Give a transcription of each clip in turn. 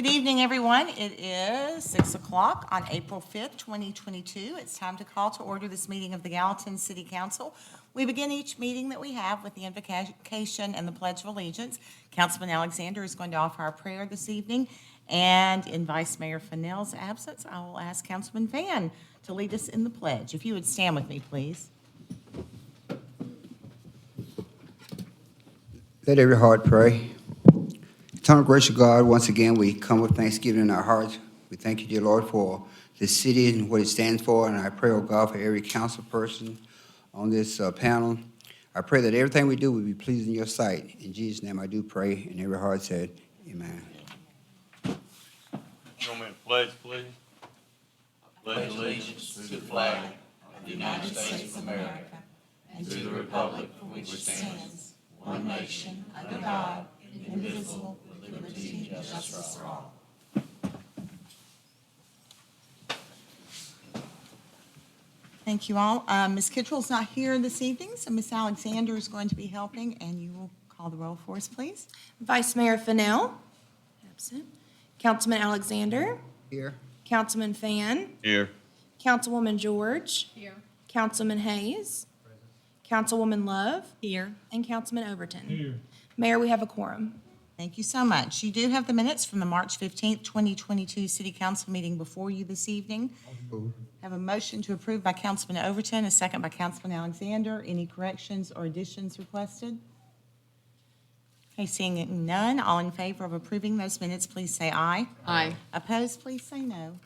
Good evening, everyone. It is 6 o'clock on April 5th, 2022. It's time to call to order this meeting of the Gallatin City Council. We begin each meeting that we have with the invocation and the Pledge of Allegiance. Councilman Alexander is going to offer our prayer this evening, and in Vice Mayor Fennell's absence, I will ask Councilman Van to lead us in the pledge. If you would stand with me, please. Let every heart pray. Eternal gracious God, once again, we come with thanksgiving in our hearts. We thank you, dear Lord, for this city and what it stands for, and I pray, oh God, for every council person on this panel. I pray that everything we do will be pleasing in your sight. In Jesus' name I do pray, and every heart said, amen. Gentlemen, pledge, please. I pledge allegiance to the flag of the United States of America and to the republic for which it stands, one nation, under God, indivisible, with liberty and justice for all. Thank you all. Ms. Kittrell's not here this evening, so Ms. Alexander is going to be helping, and you will call the roll for us, please. Vice Mayor Fennell. Absent. Councilman Alexander. Here. Councilman Fan. Here. Councilwoman George. Here. Councilman Hayes. Councilwoman Love. Here. And Councilman Overton. Here. Mayor, we have a quorum. Thank you so much. You do have the minutes from the March 15th, 2022 City Council meeting before you this evening. Have a motion to approve by Councilman Overton, a second by Councilman Alexander. Any corrections or additions requested? Okay, seeing none, all in favor of approving those minutes, please say aye. Aye. Opposed, please say no.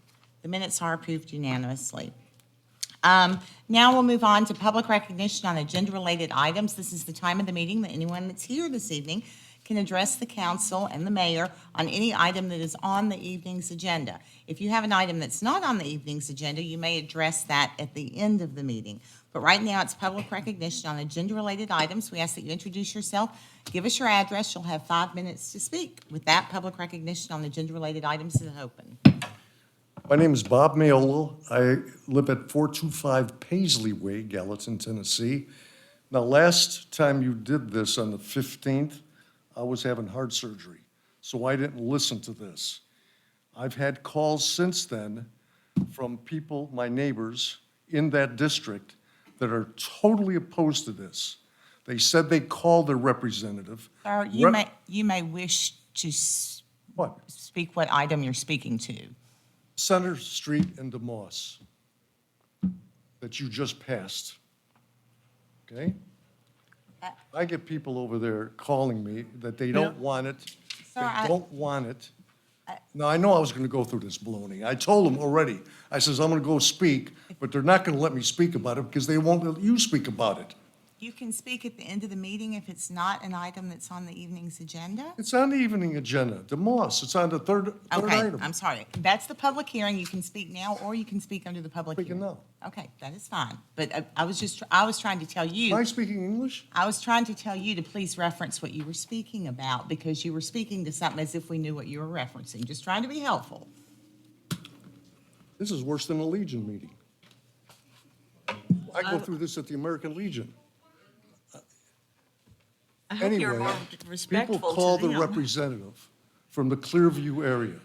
The minutes are approved unanimously. Now we'll move on to public recognition on agenda-related items. This is the time of the meeting that anyone that's here this evening can address the council and the mayor on any item that is on the evening's agenda. If you have an item that's not on the evening's agenda, you may address that at the end of the meeting. But right now, it's public recognition on agenda-related items. We ask that you introduce yourself, give us your address. You'll have 5 minutes to speak. With that, public recognition on agenda-related items is open. My name is Bob Mayola. I live at 425 Paisley Way, Gallatin, Tennessee. Now, last time you did this on the 15th, I was having heart surgery, so I didn't listen to this. I've had calls since then from people, my neighbors in that district, that are totally opposed to this. They said they called their representative. Sir, you may wish to What? speak what item you're speaking to. Center Street and DeMoss that you just passed, okay? I get people over there calling me that they don't want it. Sir, They don't want it. Now, I know I was gonna go through this baloney. I told them already. I says, I'm gonna go speak, but they're not gonna let me speak about it because they won't let you speak about it. You can speak at the end of the meeting if it's not an item that's on the evening's agenda. It's on the evening agenda, DeMoss. It's on the third Okay, item. I'm sorry. That's the public hearing. You can speak now, or you can speak under the public Speaking hearing. now. Okay, that is fine. But I was trying to tell you. Am I speaking English? I was trying to tell you to please reference what you were speaking about, because you were speaking to something as if we knew what you were referencing. Just trying to be helpful. This is worse than a Legion meeting. I go through this at the American Legion. I hope you're Anyway, more people respectful call to the them. representative from the Clearview area.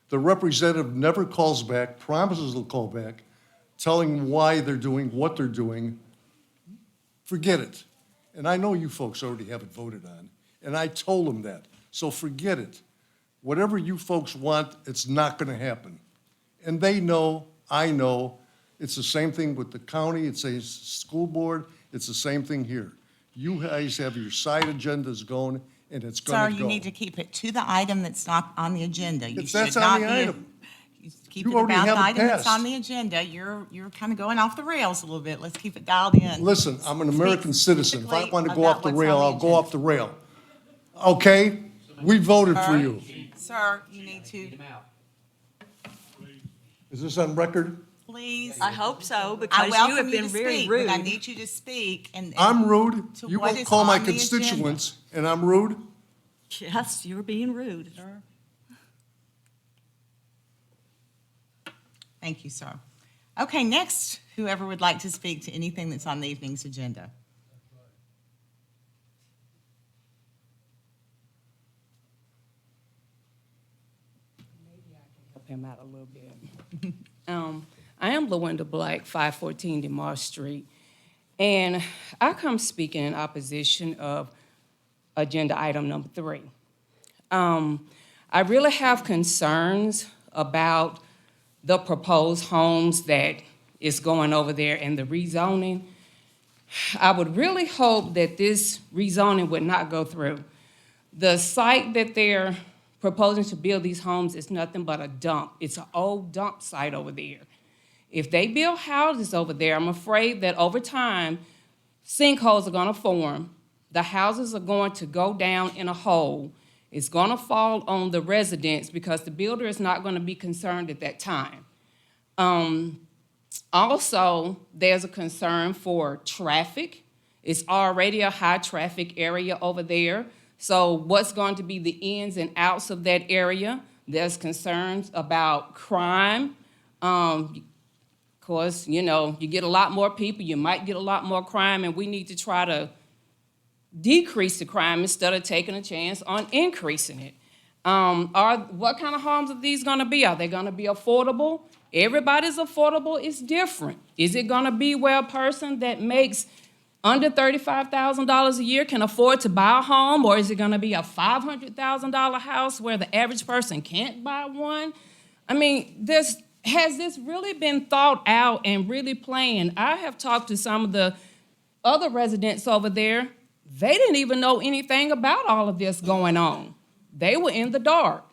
The representative never calls back, promises they'll call back, telling why they're doing what they're doing. Forget it. And I know you folks already have it voted on, and I told them that. So forget it. Whatever you folks want, it's not gonna happen. And they know, I know, it's the same thing with the county, it's a school board, it's the same thing here. You guys have your side agendas going, and it's Sir, gonna go. you need to keep it to the item that's not on the agenda. You It's- that's should on not the be- item. you keep You it already about have the it item that's passed. on the agenda. You're kind of going off the rails a little bit. Let's keep it dialed in. Listen, I'm an American citizen. If I specifically want to go about off the what's rail, on the I'll go agenda. off the rail. Okay? We voted for you. Sir, you need to, Is this on record? please. I hope so, I because you welcome have you been to very speak, rude. but I need you to speak and. I'm rude. To You what won't is call my on the agenda. constituents, and I'm rude? Yes, you're being rude. Thank you, sir. Okay, next, whoever would like to speak to anything that's on the evening's agenda. him out a little bit. I am LaWanda Black, 514 DeMar Street, and I come speaking in opposition of agenda item number 3. I really have concerns about the proposed homes that is going over there and the rezoning. I would really hope that this rezoning would not go through. The site that they're proposing to build these homes is nothing but a dump. It's an old dump site over there. If they build houses over there, I'm afraid that over time, sinkholes are gonna form. The houses are going to go down in a hole. It's gonna fall on the residents because the builder is not gonna be concerned at that time. Also, there's a concern for traffic. It's already a high-traffic area over there. So what's going to be the ins and outs of that area? There's concerns about crime. Of course, you know, you get a lot more people, you might get a lot more crime, and we need to try to decrease the crime instead of taking a chance on increasing it. What kind of homes are these gonna be? Are they gonna be affordable? Everybody's affordable is different. Is it gonna be where a person that makes under $35,000 a year can afford to buy a home, or is it gonna be a $500,000 house where the average person can't buy one? I mean, has this really been thought out and really planned? I have talked to some of the other residents over there. They didn't even know anything about all of this going on. They were in the dark.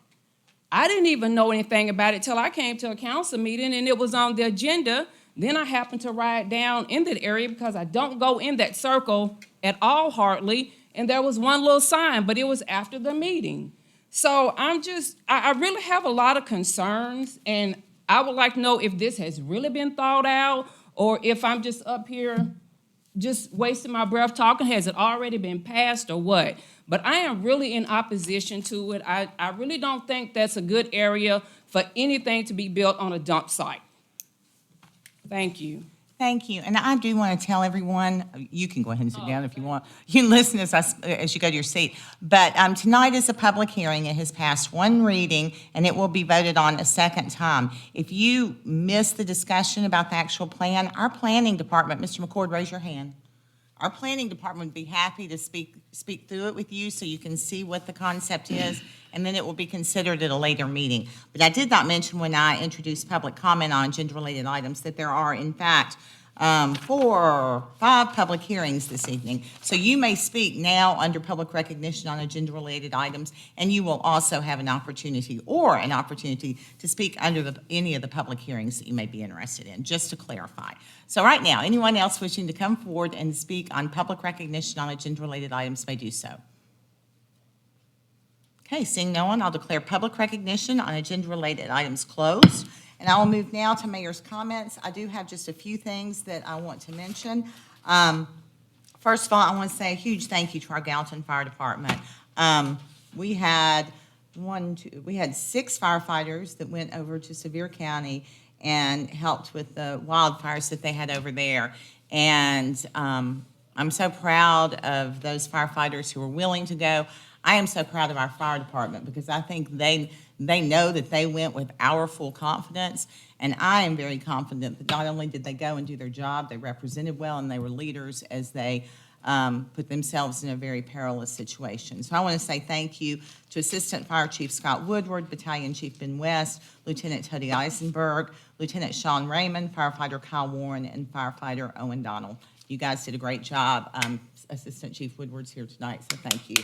I didn't even know anything about it till I came to a council meeting and it was on the agenda. Then I happened to ride down in that area because I don't go in that circle at all hardly, and there was one little sign, but it was after the meeting. So I really have a lot of concerns, and I would like to know if this has really been thought out or if I'm just up here just wasting my breath talking. Has it already been passed or what? But I am really in opposition to it. I really don't think that's a good area for anything to be built on a dump site. Thank you. Thank you. And I do want to tell everyone, you can go ahead and sit down if you want. You can listen as you go to your seat. But tonight is a public hearing. It has passed one reading, and it will be voted on a second time. If you missed the discussion about the actual plan, our planning department, Mr. McCord, raise your hand. Our planning department would be happy to speak through it with you so you can see what the concept is, and then it will be considered at a later meeting. But I did not mention when I introduced public comment on agenda-related items that there are, in fact, 4 or 5 public hearings this evening. So you may speak now under public recognition on agenda-related items, and you will also have an opportunity to speak under any of the public hearings that you may be interested in, just to clarify. So right now, anyone else wishing to come forward and speak on public recognition on agenda-related items may do so. Okay, seeing no one, I'll declare public recognition on agenda-related items closed. And I will move now to mayor's comments. I do have just a few things that I want to mention. First of all, I want to say a huge thank you to our Gallatin Fire Department. We had 6 firefighters that went over to Sevier County and helped with the wildfires that they had over there. And I'm so proud of those firefighters who were willing to go. I am so proud of our fire department because I think they know that they went with our full confidence, and I am very confident that not only did they go and do their job, they represented well and they were leaders as they put themselves in a very perilous situation. So I want to say thank you to Assistant Fire Chief Scott Woodward, Battalion Chief Ben West, Lieutenant Tony Eisenberg, Lieutenant Sean Raymond, Firefighter Kyle Warren, and Firefighter Owen Donald. You guys did a great job. Assistant Chief Woodward's here tonight, so thank you.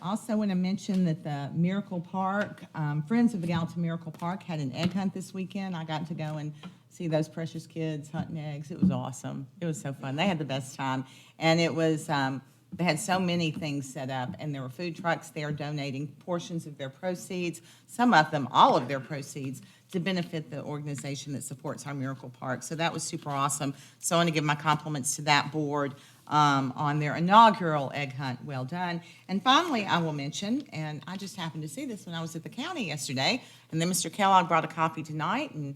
Also want to mention that the Miracle Park, Friends of the Gallatin Miracle Park had an egg hunt this weekend. I got to go and see those precious kids hunting eggs. It was awesome. It was so fun. They had the best time. And it was, they had so many things set up, and there were food trucks there donating portions of their proceeds, some of them, all of their proceeds, to benefit the organization that supports our Miracle Park. So that was super awesome. So I want to give my compliments to that board on their inaugural egg hunt. Well done. And finally, I will mention, and I just happened to see this when I was at the county yesterday, and then Mr. Kellogg brought a copy tonight, and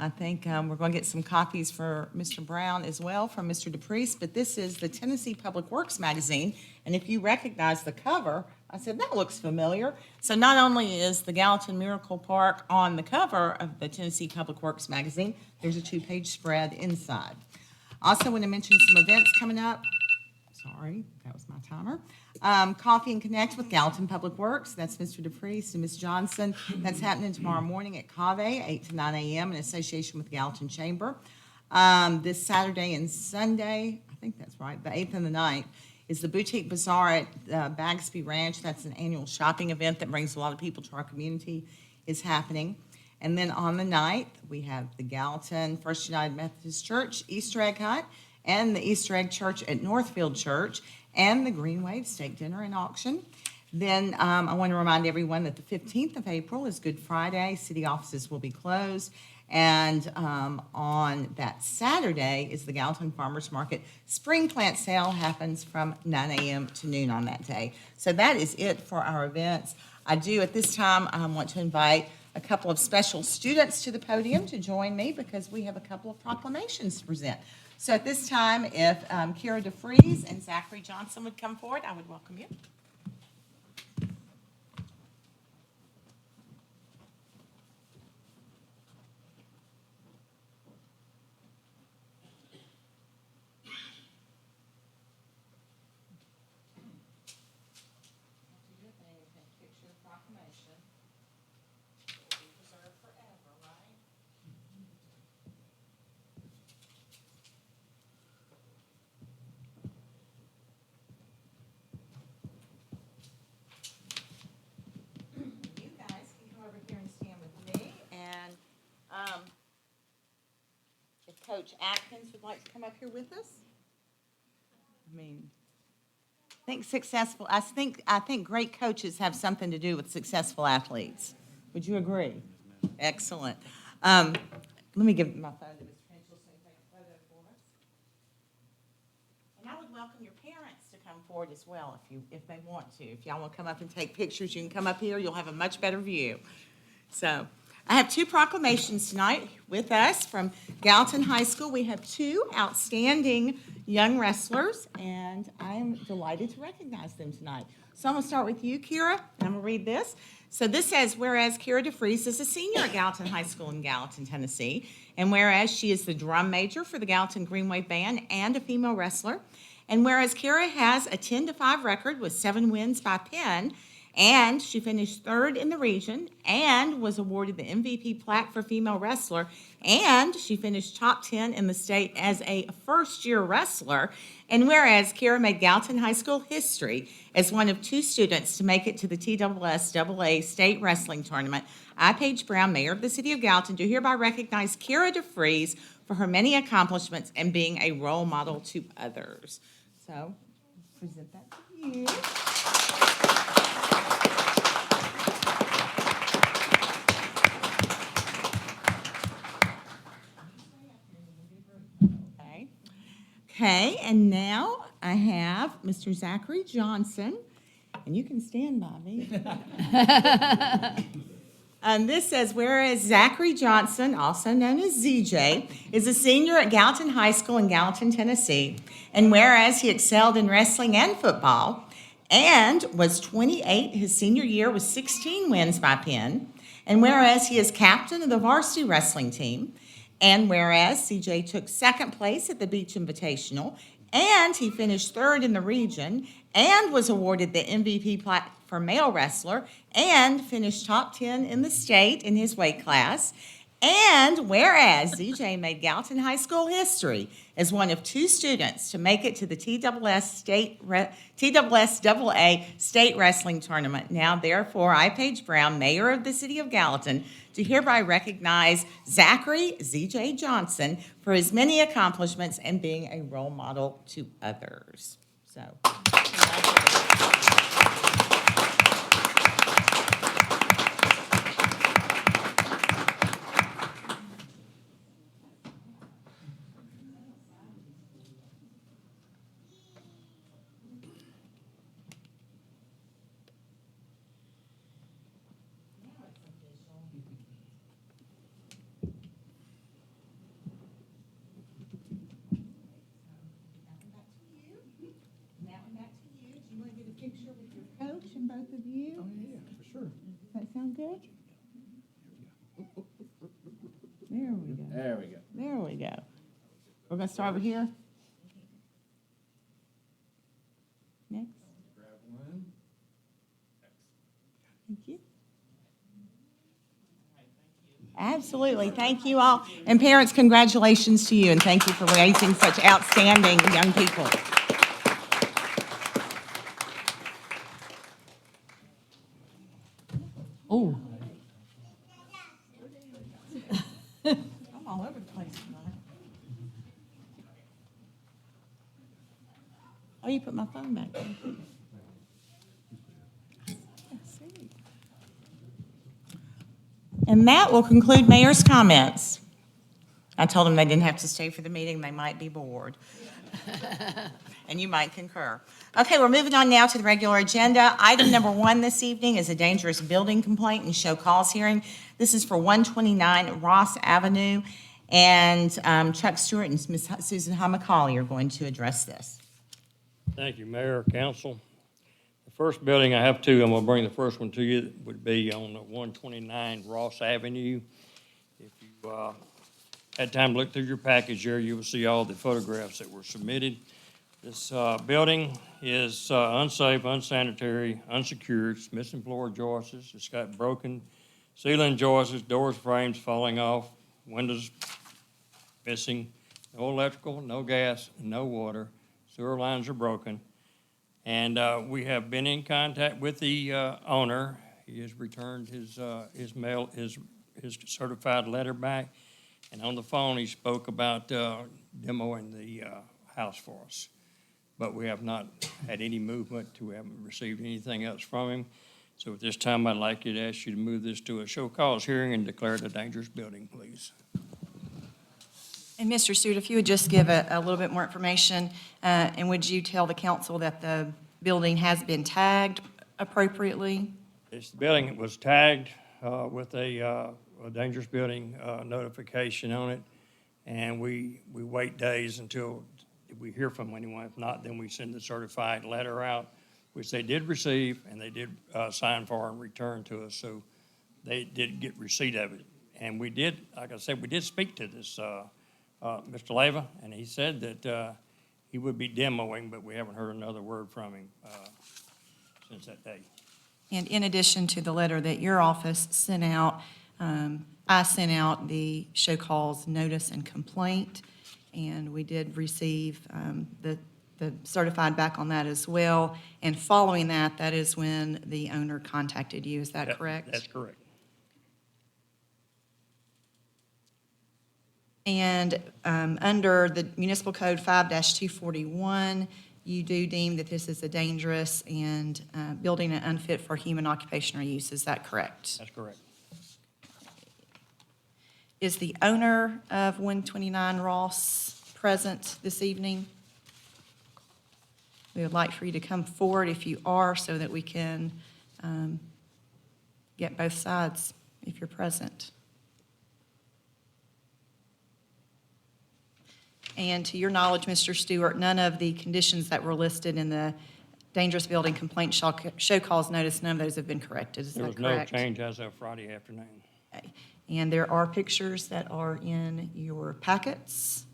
I think we're going to get some copies for Mr. Brown as well from Mr. DePriest, but this is the Tennessee Public Works magazine, and if you recognize the cover, I said, that looks familiar. So not only is the Gallatin Miracle Park on the cover of the Tennessee Public Works magazine, there's a two-page spread inside. Also want to mention some events coming up. Sorry, that was my timer. Coffee and Connect with Gallatin Public Works. That's Mr. DePriest and Ms. Johnson. That's happening tomorrow morning at Cave, 8 to 9 a.m. in association with Gallatin Chamber. This Saturday and Sunday, I think that's right, the 8th and the 9th, is the Boutique Bazaar at Bagsby Ranch. That's an annual shopping event that brings a lot of people to our community, is happening. And then on the 9th, we have the Gallatin First United Methodist Church Easter egg hunt and the Easter egg church at Northfield Church and the Green Wave Steak Dinner and Auction. Then I want to remind everyone that the 15th of April is Good Friday. City offices will be closed. And on that Saturday is the Gallatin Farmers Market. Spring plant sale happens from 9 a.m. to noon on that day. So that is it for our events. I do at this time want to invite a couple of special students to the podium to join me because we have a couple of proclamations to present. So at this time, if Kira DeFries and Zachary Johnson would come forward, I would welcome you. You guys can come over here and stand with me, and if Coach Atkins would like to come up here with us. I think great coaches have something to do with successful athletes. Would you agree? Excellent. Let me give my phone to Mr. Henschel so he can take a photo for us. And I would welcome your parents to come forward as well if they want to. If y'all want to come up and take pictures, you can come up here. You'll have a much better view. So I have two proclamations tonight with us from Gallatin High School. We have two outstanding young wrestlers, and I'm delighted to recognize them tonight. So I'm going to start with you, Kira, and I'm going to read this. So this says, whereas Kira DeFries is a senior at Gallatin High School in Gallatin, Tennessee, and whereas she is the drum major for the Gallatin Green Wave Band and a female wrestler, and whereas Kira has a 10-5 record with 7 wins by pin, and she finished 3rd in the region and was awarded the MVP plaque for female wrestler, and she finished top 10 in the state as a first-year wrestler. And whereas Kira made Gallatin High School history as one of 2 students to make it to the TSSAA State Wrestling Tournament, I, Paige Brown, Mayor of the City of Gallatin, do hereby recognize Kira DeFries for her many accomplishments and being a role model to others. So, present that to you. Okay, and now I have Mr. Zachary Johnson, and you can stand by me. And this says, whereas Zachary Johnson, also known as ZJ, is a senior at Gallatin High School in Gallatin, Tennessee, and whereas he excelled in wrestling and football, and was 28 his senior year with 16 wins by pin, and whereas he is captain of the varsity wrestling team, and whereas CJ took 2nd place at the Beach Invitational, and he finished 3rd in the region, and was awarded the MVP plaque for male wrestler, and finished top 10 in the state in his weight class, and whereas ZJ made Gallatin High School history as one of 2 students to make it to the TSSAA State Wrestling Tournament, now therefore I, Paige Brown, Mayor of the City of Gallatin, do hereby recognize Zachary ZJ Johnson for his many accomplishments and being a role model to others. So, Sure. Does that sound good? There we go. There we go. There we go. We're gonna start over here. Next. Thank you. Absolutely. Thank you all. And parents, congratulations to you, and thank you for raising such outstanding young people. Oh. I'm all over the place tonight. Oh, you put my phone back. Thank you. Let's see. And that will conclude mayor's comments. I told them they didn't have to stay for the meeting, they might be bored. And you might concur. Okay, we're moving on now to the regular agenda. Item number 1 this evening is a dangerous building complaint and show cause hearing. This is for 129 Ross Avenue, and Chuck Stewart and Ms. Susan Hamacali are going to address this. Thank you, Mayor, Council. The first building, I have two, I'm gonna bring the first one to you, would be on 129 Ross Avenue. If you had time to look through your package there, you will see all the photographs that were submitted. This building is unsafe, unsanitary, unsecured, it's missing floor joists, it's got broken ceiling joists, doors, frames falling off, windows missing, no electrical, no gas, no water, sewer lines are broken. And we have been in contact with the owner. He has returned his certified letter back. And on the phone, he spoke about demoing the house for us. But we have not had any movement. We haven't received anything else from him. So at this time, I'd like you to ask you to move this to a show cause hearing and declare it a dangerous building, please. And Mr. Stewart, if you would just give a little bit more information, and would you tell the council that the building has been tagged appropriately? This building was tagged with a dangerous building notification on it, and we wait days until we hear from anyone. If not, then we send the certified letter out, which they did receive, and they did sign for and return to us, so they did get receipt of it. And we did, like I said, we did speak to this Mr. Leva, and he said that he would be demoing, but we haven't heard another word from him since that day. And in addition to the letter that your office sent out, I sent out the show cause notice and complaint, and we did receive the certified back on that as well. And following that, that is when the owner contacted you, is that correct? That's correct. And under the Municipal Code 5-241, you do deem that this is a dangerous and building and unfit for human occupation or use. Is that correct? That's correct. Is the owner of 129 Ross present this evening? We would like for you to come forward if you are, so that we can get both sides if you're present. And to your knowledge, Mr. Stewart, none of the conditions that were listed in the dangerous building complaint show cause notice, none of those have been corrected. Is There that was no correct? change as of Friday afternoon. Okay. And there are pictures that are in your packets.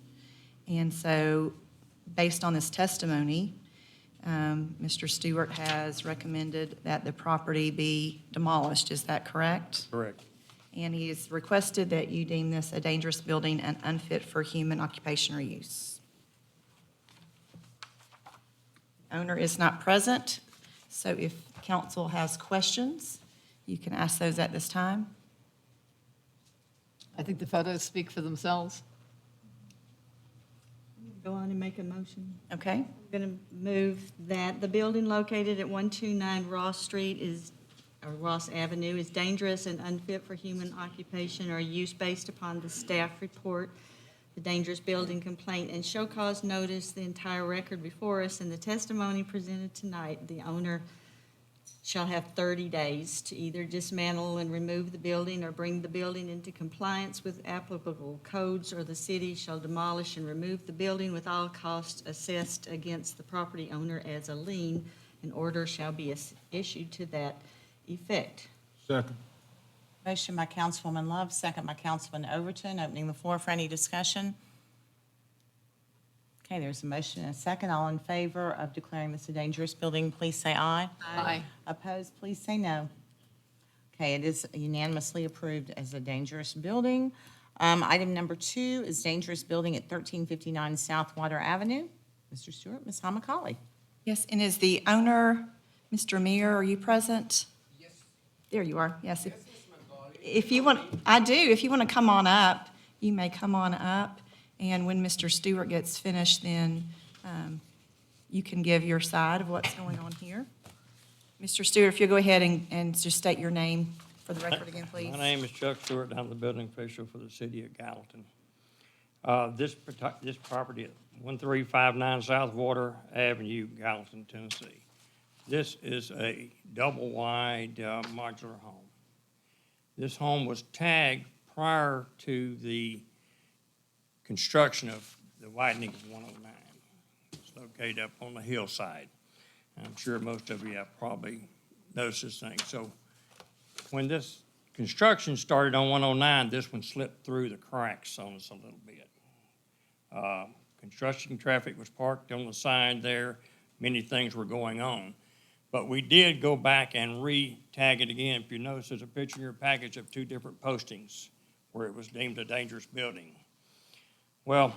And so, based on this testimony, Mr. Stewart has recommended that the property be demolished. Is that correct? Correct. And he has requested that you deem this a dangerous building and unfit for human occupation or use. Owner is not present, so if council has questions, you can ask those at this time. I think the photos speak for themselves. Go on and make a motion. Okay? I'm going to move that the building located at 129 Ross Street or Ross Avenue is dangerous and unfit for human occupation or use based upon the staff report, the dangerous building complaint, and show cause notice, the entire record before us, and the testimony presented tonight. The owner shall have 30 days to either dismantle and remove the building or bring the building into compliance with applicable codes, or the city shall demolish and remove the building with all costs assessed against the property owner as a lien. An order shall be issued to that effect. Second. Motion by Councilwoman Love, second by Councilman Overton, opening the floor for any discussion. Okay, there's a motion and a second. All in favor of declaring this a dangerous building, please say aye. Aye. Opposed, please say no. Okay, it is unanimously approved as a dangerous building. Item number 2 is dangerous building at 1359 South Water Avenue. Mr. Stewart, Ms. Hamakali. Yes, and is the owner, Mr. Meir, are you present? Yes. There you are, yes. If you want, I do, if you want to come on up, you may come on up, and when Mr. Stewart gets finished, then you can give your side of what's going on here. Mr. Stewart, if you'll go ahead and just state your name for the record again, please. My name is Chuck Stewart, and I'm the building official for the city of Gallatin. This property at 1359 South Water Avenue, Gallatin, Tennessee. This is a double-wide modular home. This home was tagged prior to the construction of the widening of 109. It's located up on the hillside. I'm sure most of you have probably noticed this thing. So when this construction started on 109, this one slipped through the cracks on us a little bit. Construction traffic was parked on the side there. Many things were going on. But we did go back and re-tag it again. If you notice, there's a picture in your package of 2 different postings where it was deemed a dangerous building. Well,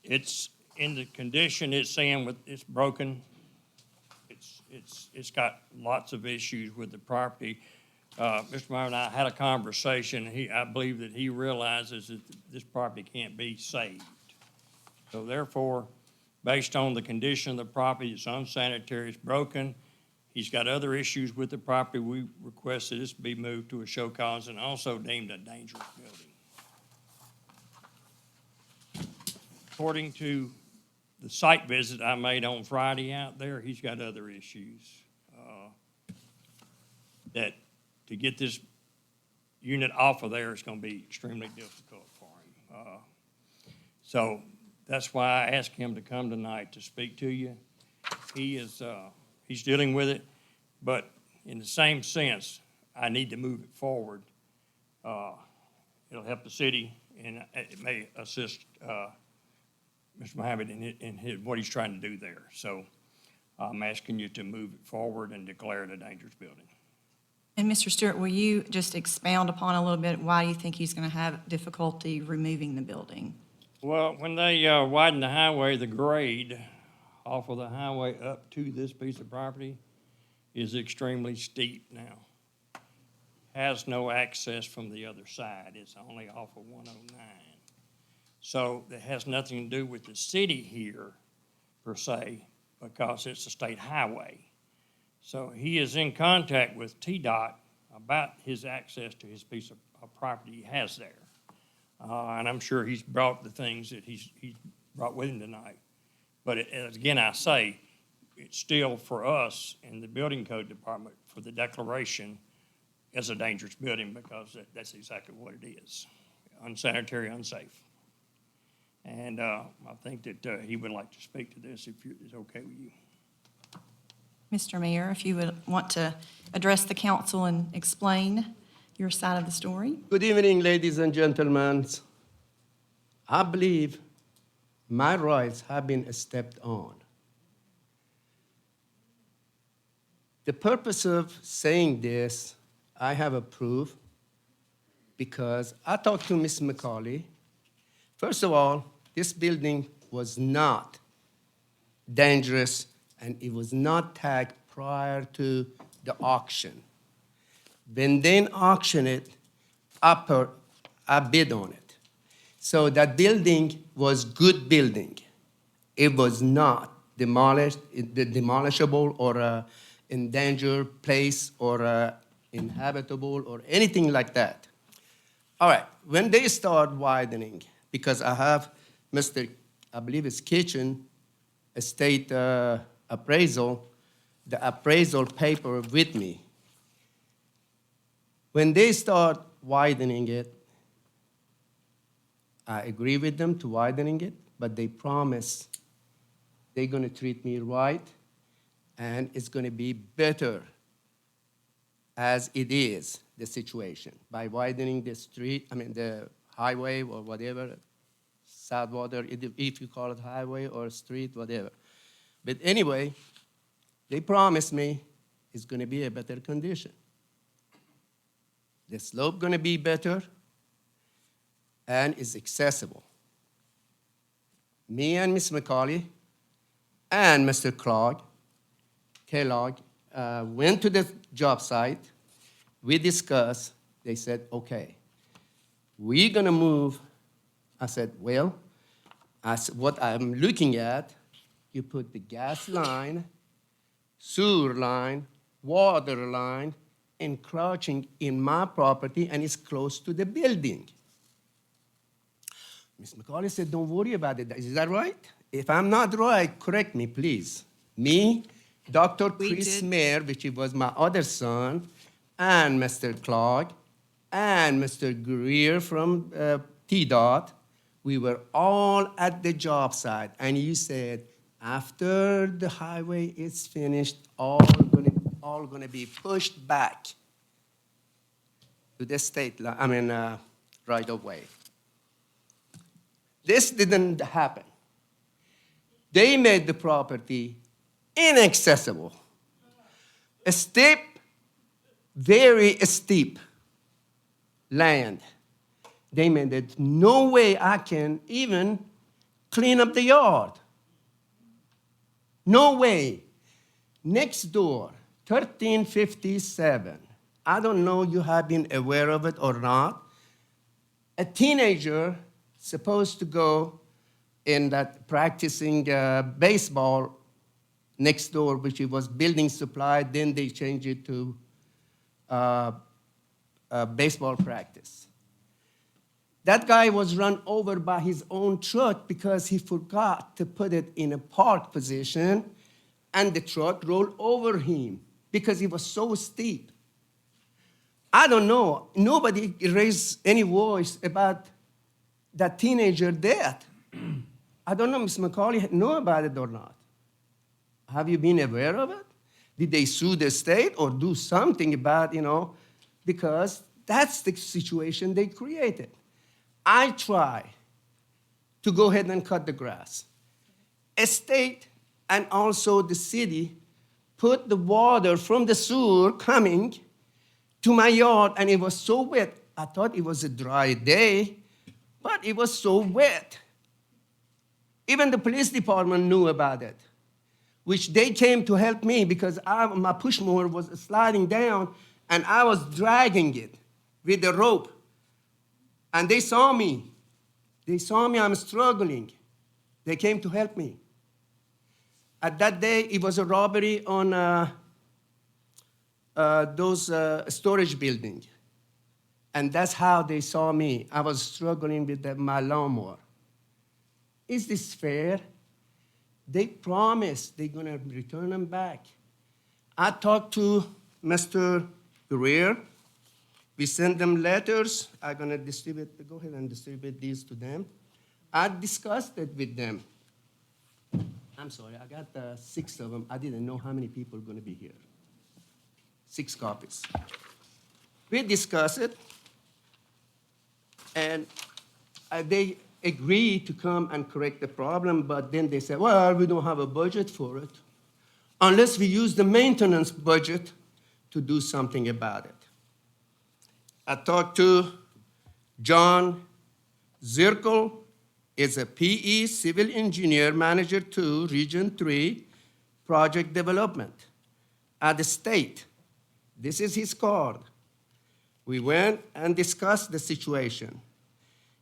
it's in the condition it's saying it's broken. It's got lots of issues with the property. Mr. Meyer and I had a conversation. I believe that he realizes that this property can't be saved. So therefore, based on the condition of the property, it's unsanitary, it's broken. He's got other issues with the property. We requested this be moved to a show cause and also deemed a dangerous building. According to the site visit I made on Friday out there, he's got other issues that to get this unit off of there is going to be extremely difficult for him. So that's why I asked him to come tonight to speak to you. He's dealing with it, but in the same sense, I need to move it forward. It'll help the city, and it may assist Mr. Mohammed in what he's trying to do there. So I'm asking you to move it forward and declare it a dangerous building. And Mr. Stewart, will you just expound upon a little bit why you think he's going to have difficulty removing the building? Well, when they widen the highway, the grade off of the highway up to this piece of property is extremely steep now. Has no access from the other side. It's only off of 109. So that has nothing to do with the city here per se, because it's a state highway. So he is in contact with Tdot about his access to his piece of property he has there. And I'm sure he's brought the things that he's brought with him tonight. But again, I say, it's still for us in the building code department for the declaration as a dangerous building, because that's exactly what it is. Unsanitary, unsafe. And I think that he would like to speak to this if it's okay with you. Mr. Mayor, if you would want to address the council and explain your side of the story. Good evening, ladies and gentlemen. I believe my rights have been stepped on. The purpose of saying this, I have a proof, because I talked to Ms. McCauley. First of all, this building was not dangerous, and it was not tagged prior to the auction. When they auctioned it, I bid on it. So that building was good building. It was not demolishable or a endangered place or inhabitable or anything like that. All right, when they start widening, because I have I believe it's Kitchen, estate appraisal, the appraisal paper with me. When they start widening it, I agree with them to widening it, but they promise they're going to treat me right and it's going to be better as it is, the situation, by widening the street, the highway or whatever, Southwater, if you call it highway or street, whatever. But anyway, they promised me it's gonna be a better condition. The slope gonna be better and is accessible. Me and Ms. McCauley and Mr. Kellogg went to the job site. We discussed. They said, okay, we're gonna move. I said, well, what I'm looking at, you put the gas line, sewer line, water line, encroaching in my property, and it's close to the building. Ms. McCauley said, don't worry about it. Is that right? If I'm not right, correct me, please. Me, Dr. Chris Mayer, which was my other son, and Mr. Clark, and Mr. Greer from Tdot, we were all at the job site. And you said, after the highway is finished, all gonna be pushed back to the state line, right of way. This didn't happen. They made the property inaccessible. A steep, very steep land. They made it no way I can even clean up the yard. No way. Next door, 1357. I don't know you have been aware of it or not. A teenager supposed to go in that practicing baseball next door, which it was building supply, then they changed it to baseball practice. That guy was run over by his own truck because he forgot to put it in a park position, and the truck rolled over him because it was so steep. I don't know. Nobody raised any voice about that teenager death. I don't know, Ms. McCauley, know about it or not. Have you been aware of it? Did they sue the state or do something about, because that's the situation they created. I try to go ahead and cut the grass. A state and also the city put the water from the sewer coming to my yard, and it was so wet. I thought it was a dry day, but it was so wet. Even the police department knew about it, which they came to help me because my push mower was sliding down, and I was dragging it with the rope. And they saw me. They saw me, I'm struggling. They came to help me. At that day, it was a robbery on those storage buildings. And that's how they saw me. I was struggling with my lawnmower. Is this fair? They promised they're gonna return them back. I talked to Mr. Greer. We sent them letters. I'm gonna go ahead and distribute these to them. I discussed it with them. I'm sorry, I got 6 of them. I didn't know how many people are gonna be here. 6 copies. We discussed it, and they agreed to come and correct the problem, but then they said, well, we don't have a budget for it, unless we use the maintenance budget to do something about it. I talked to John Zirkle, is a PE civil engineer, manager 2, Region 3, project development at the state. This is his card. We went and discussed the situation.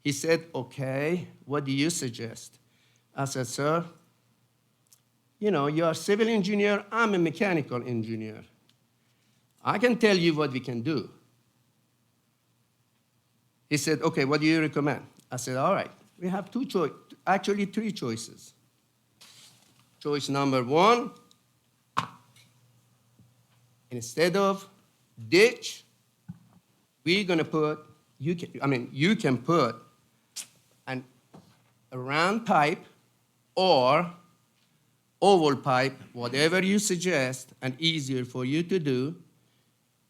He said, okay, what do you suggest? I said, sir, you're a civil engineer, I'm a mechanical engineer. I can tell you what we can do. He said, okay, what do you recommend? I said, all right, we have 3 choices. Choice number 1, instead of ditch, we're gonna put, you can put a round pipe or oval pipe, whatever you suggest and easier for you to do,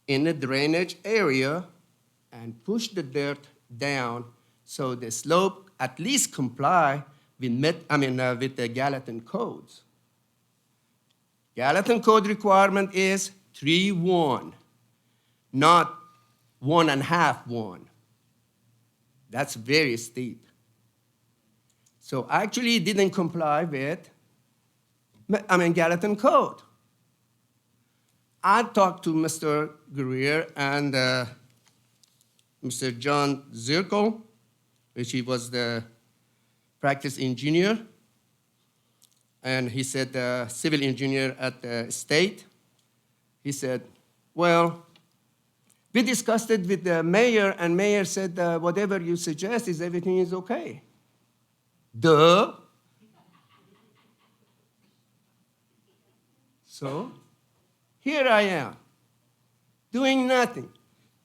in the drainage area and push the dirt down so the slope at least comply with, with the Gallatin codes. Gallatin code requirement is 3-1, not 1.5-1. That's very steep. So actually it didn't comply with, Gallatin code. I talked to Mr. Greer and Mr. John Zirkle, which he was the practice engineer, and he said civil engineer at the state. He said, well, we discussed it with the mayor, and mayor said, whatever you suggest is everything is okay. Duh. So here I am, doing nothing.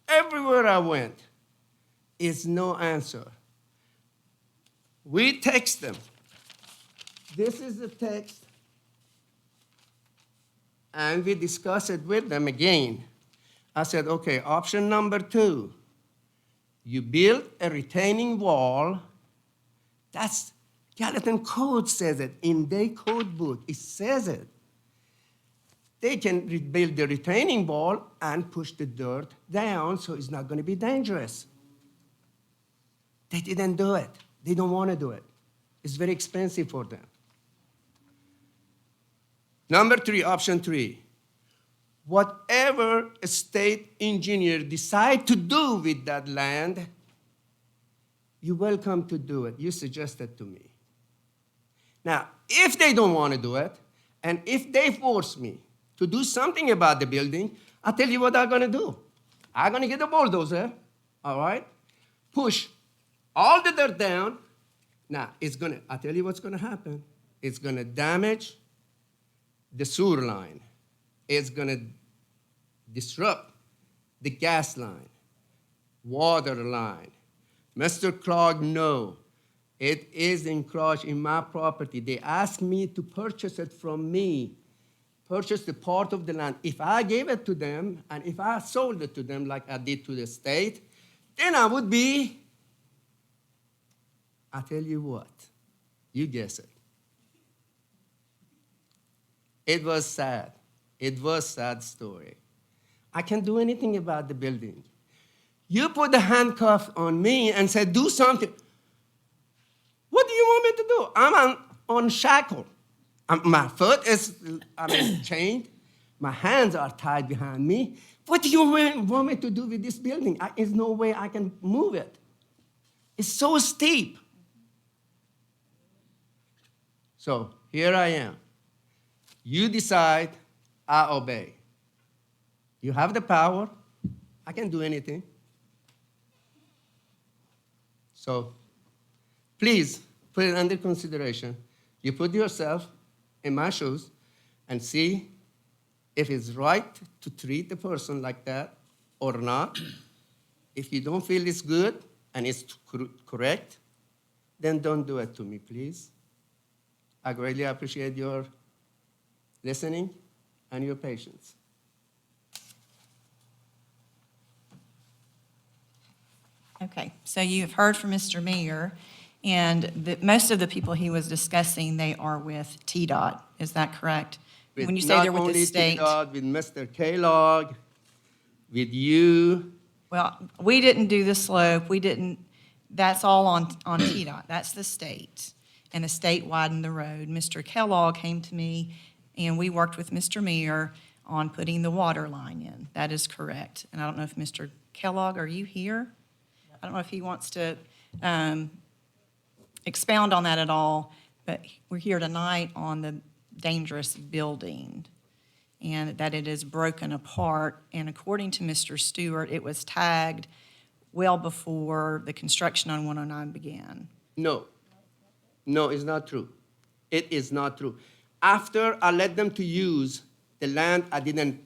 Everywhere I went is no answer. We text them. This is the text. And we discuss it with them again. I said, okay, option number 2, you build a retaining wall. That's Gallatin code says it. In their code book, it says it. They can build the retaining wall and push the dirt down so it's not going to be dangerous. They didn't do it. They don't want to do it. It's very expensive for them. Number 3, option 3. Whatever a state engineer decide to do with that land, you're welcome to do it. You suggested to me. Now, if they don't want to do it, and if they force me to do something about the building, I'll tell you what I'm going to do. I'm going to get a bulldozer, all right? Push all the dirt down. Now, I'll tell you what's going to happen. It's going to damage the sewer line. It's going to disrupt the gas line, water line. Mr. Clark, no. It is encroached in my property. They asked me to purchase it from me, purchase the part of the land. If I gave it to them, and if I sold it to them like I did to the state, then I would be, I tell you what, you guess it. It was sad. It was a sad story. I can't do anything about the building. You put the handcuff on me and said, do something. What do you want me to do? I'm on shackle. My foot is chained. My hands are tied behind me. What do you want me to do with this building? There's no way I can move it. It's so steep. So here I am. You decide, I obey. You have the power. I can't do anything. So please put it under consideration. You put yourself in my shoes and see if it's right to treat the person like that or not. If you don't feel it's good and it's correct, then don't do it to me, please. I greatly appreciate your listening and your patience. Okay, so you have heard from Mr. Mayor, and most of the people he was discussing, they are with Tdot. Is that correct? When you say they're with the state. Not only Tdot, with Mr. Kellogg, with you. Well, we didn't do the slope. We didn't, that's all on Tdot. That's the state. And the state widened the road. Mr. Kellogg came to me, and we worked with Mr. Mayor on putting the water line in. That is correct. And I don't know if Mr. Kellogg, are you here? I don't know if he wants to expound on that at all, but we're here tonight on the dangerous building and that it is broken apart. And according to Mr. Stewart, it was tagged well before the construction on 109 began. No, it's not true. It is not true. After I let them to use the land, I didn't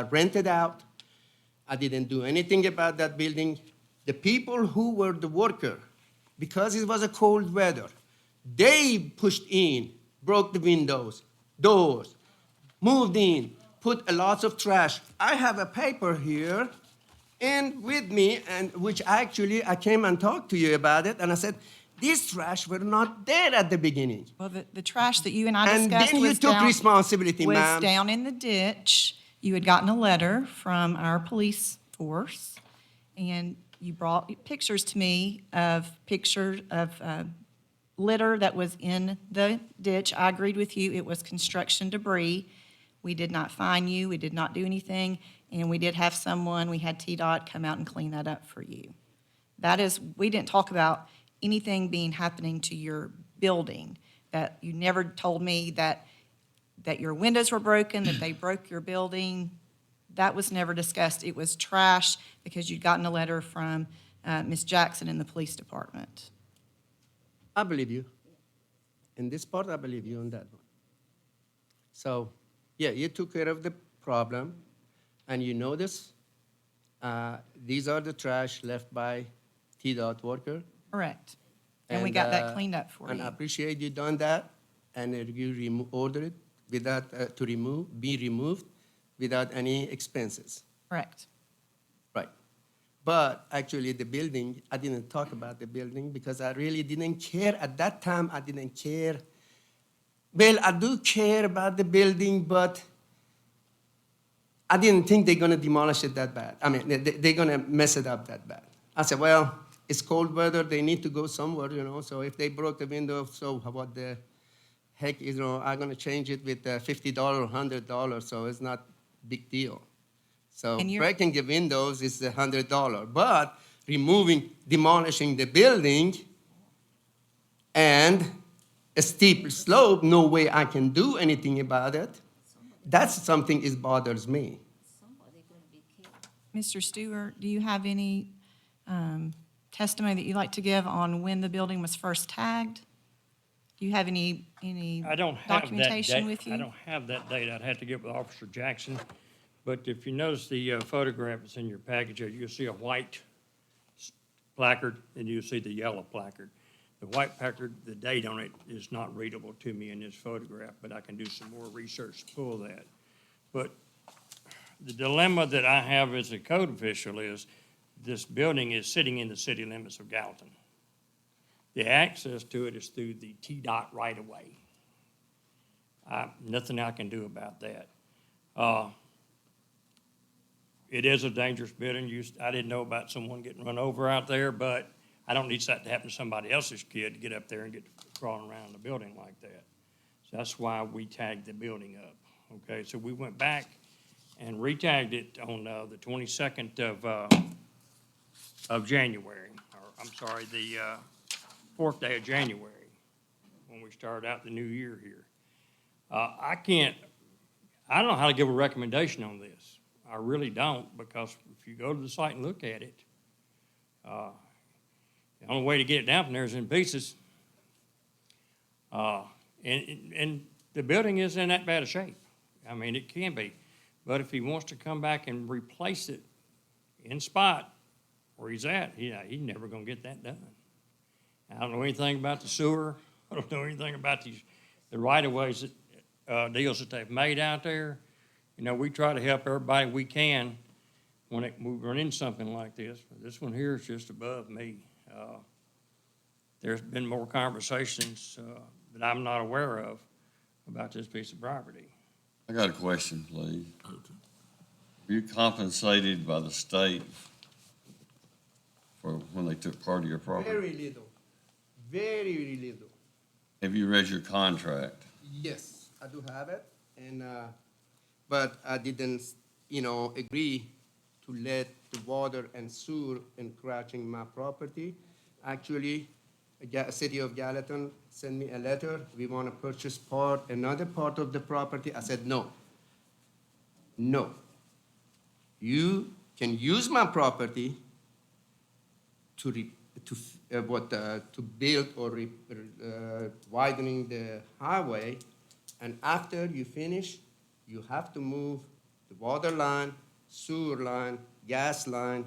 rent it out. I didn't do anything about that building. The people who were the worker, because it was a cold weather, they pushed in, broke the windows, doors, moved in, put a lot of trash. I have a paper here and with me, and which actually I came and talked to you about it, and I said, these trash were not there at the beginning. Well, the trash that you and I And discussed then you was took down. responsibility, Was ma'am. down in the ditch. You had gotten a letter from our police force, and you brought pictures to me of litter that was in the ditch. I agreed with you, it was construction debris. We did not fine you, we did not do anything, and we did have someone, we had Tdot come out and clean that up for you. That is, we didn't talk about anything happening to your building, that you never told me that your windows were broken, that they broke your building. That was never discussed. It was trash because you'd gotten a letter from Ms. Jackson in the police department. I believe you. In this part, I believe you on that one. So, yeah, you took care of the problem, and you notice these are the trash left by Tdot worker. Correct. And we got that uh, cleaned up for And I you. appreciate you done that, and you ordered it without, be removed without any expenses. Correct. Right. But actually, the building, I didn't talk about the building because I really didn't care. At that time, I didn't care. Well, I do care about the building, but I didn't think they're gonna demolish it that bad. I mean, they're gonna mess it up that bad. I said, well, it's cold weather, they need to go somewhere, so if they broke the window, so what the heck, I'm gonna change it with $50 or $100, so it's not big deal. So And you're- breaking the windows is $100, but demolishing the building and a steep slope, no way I can do anything about it. That's something that bothers me. Mr. Stewart, do you have any testimony that you'd like to give on when the building was first tagged? Do you have any I don't have that documentation date. with you? I don't have that date. I'd have to get with Officer Jackson. But if you notice the photograph that's in your package, you'll see a white placard and you'll see the yellow placard. The white placard, the date on it is not readable to me in this photograph, but I can do some more research to pull that. But the dilemma that I have as a code official is this building is sitting in the city limits of Gallatin. The access to it is through the Tdot right-of-way. Nothing I can do about that. It is a dangerous building. I didn't know about someone getting run over out there, but I don't need that to happen to somebody else's kid to get up there and get crawling around the building like that. So that's why we tagged the building up. Okay, so we went back and re-tagged it on the 22nd of January, or I'm sorry, the 4th day of January, when we started out the new year here. I don't know how to give a recommendation on this. I really don't, because if you go to the site and look at it, the only way to get it down from there is in pieces. And the building is in that bad a shape. I mean, it can be. But if he wants to come back and replace it in spot where he's at, he's never gonna get that done. I don't know anything about the sewer. I don't know anything about the right-of-ways deals that they've made out there. We try to help everybody we can when we run into something like this. But this one here is just above me. There's been more conversations that I'm not aware of about this piece of property. I got a question, please. Were you compensated by the state for when they took part of your property? Very little, very little. Have you read your contract? Yes, I do have it, and but I didn't, agree to let the water and sewer encroaching my property. Actually, City of Gallatin sent me a letter. We want to purchase another part of the property. I said no. No. You can use my property to build or widening the highway, and after you finish, you have to move the water line, sewer line, gas line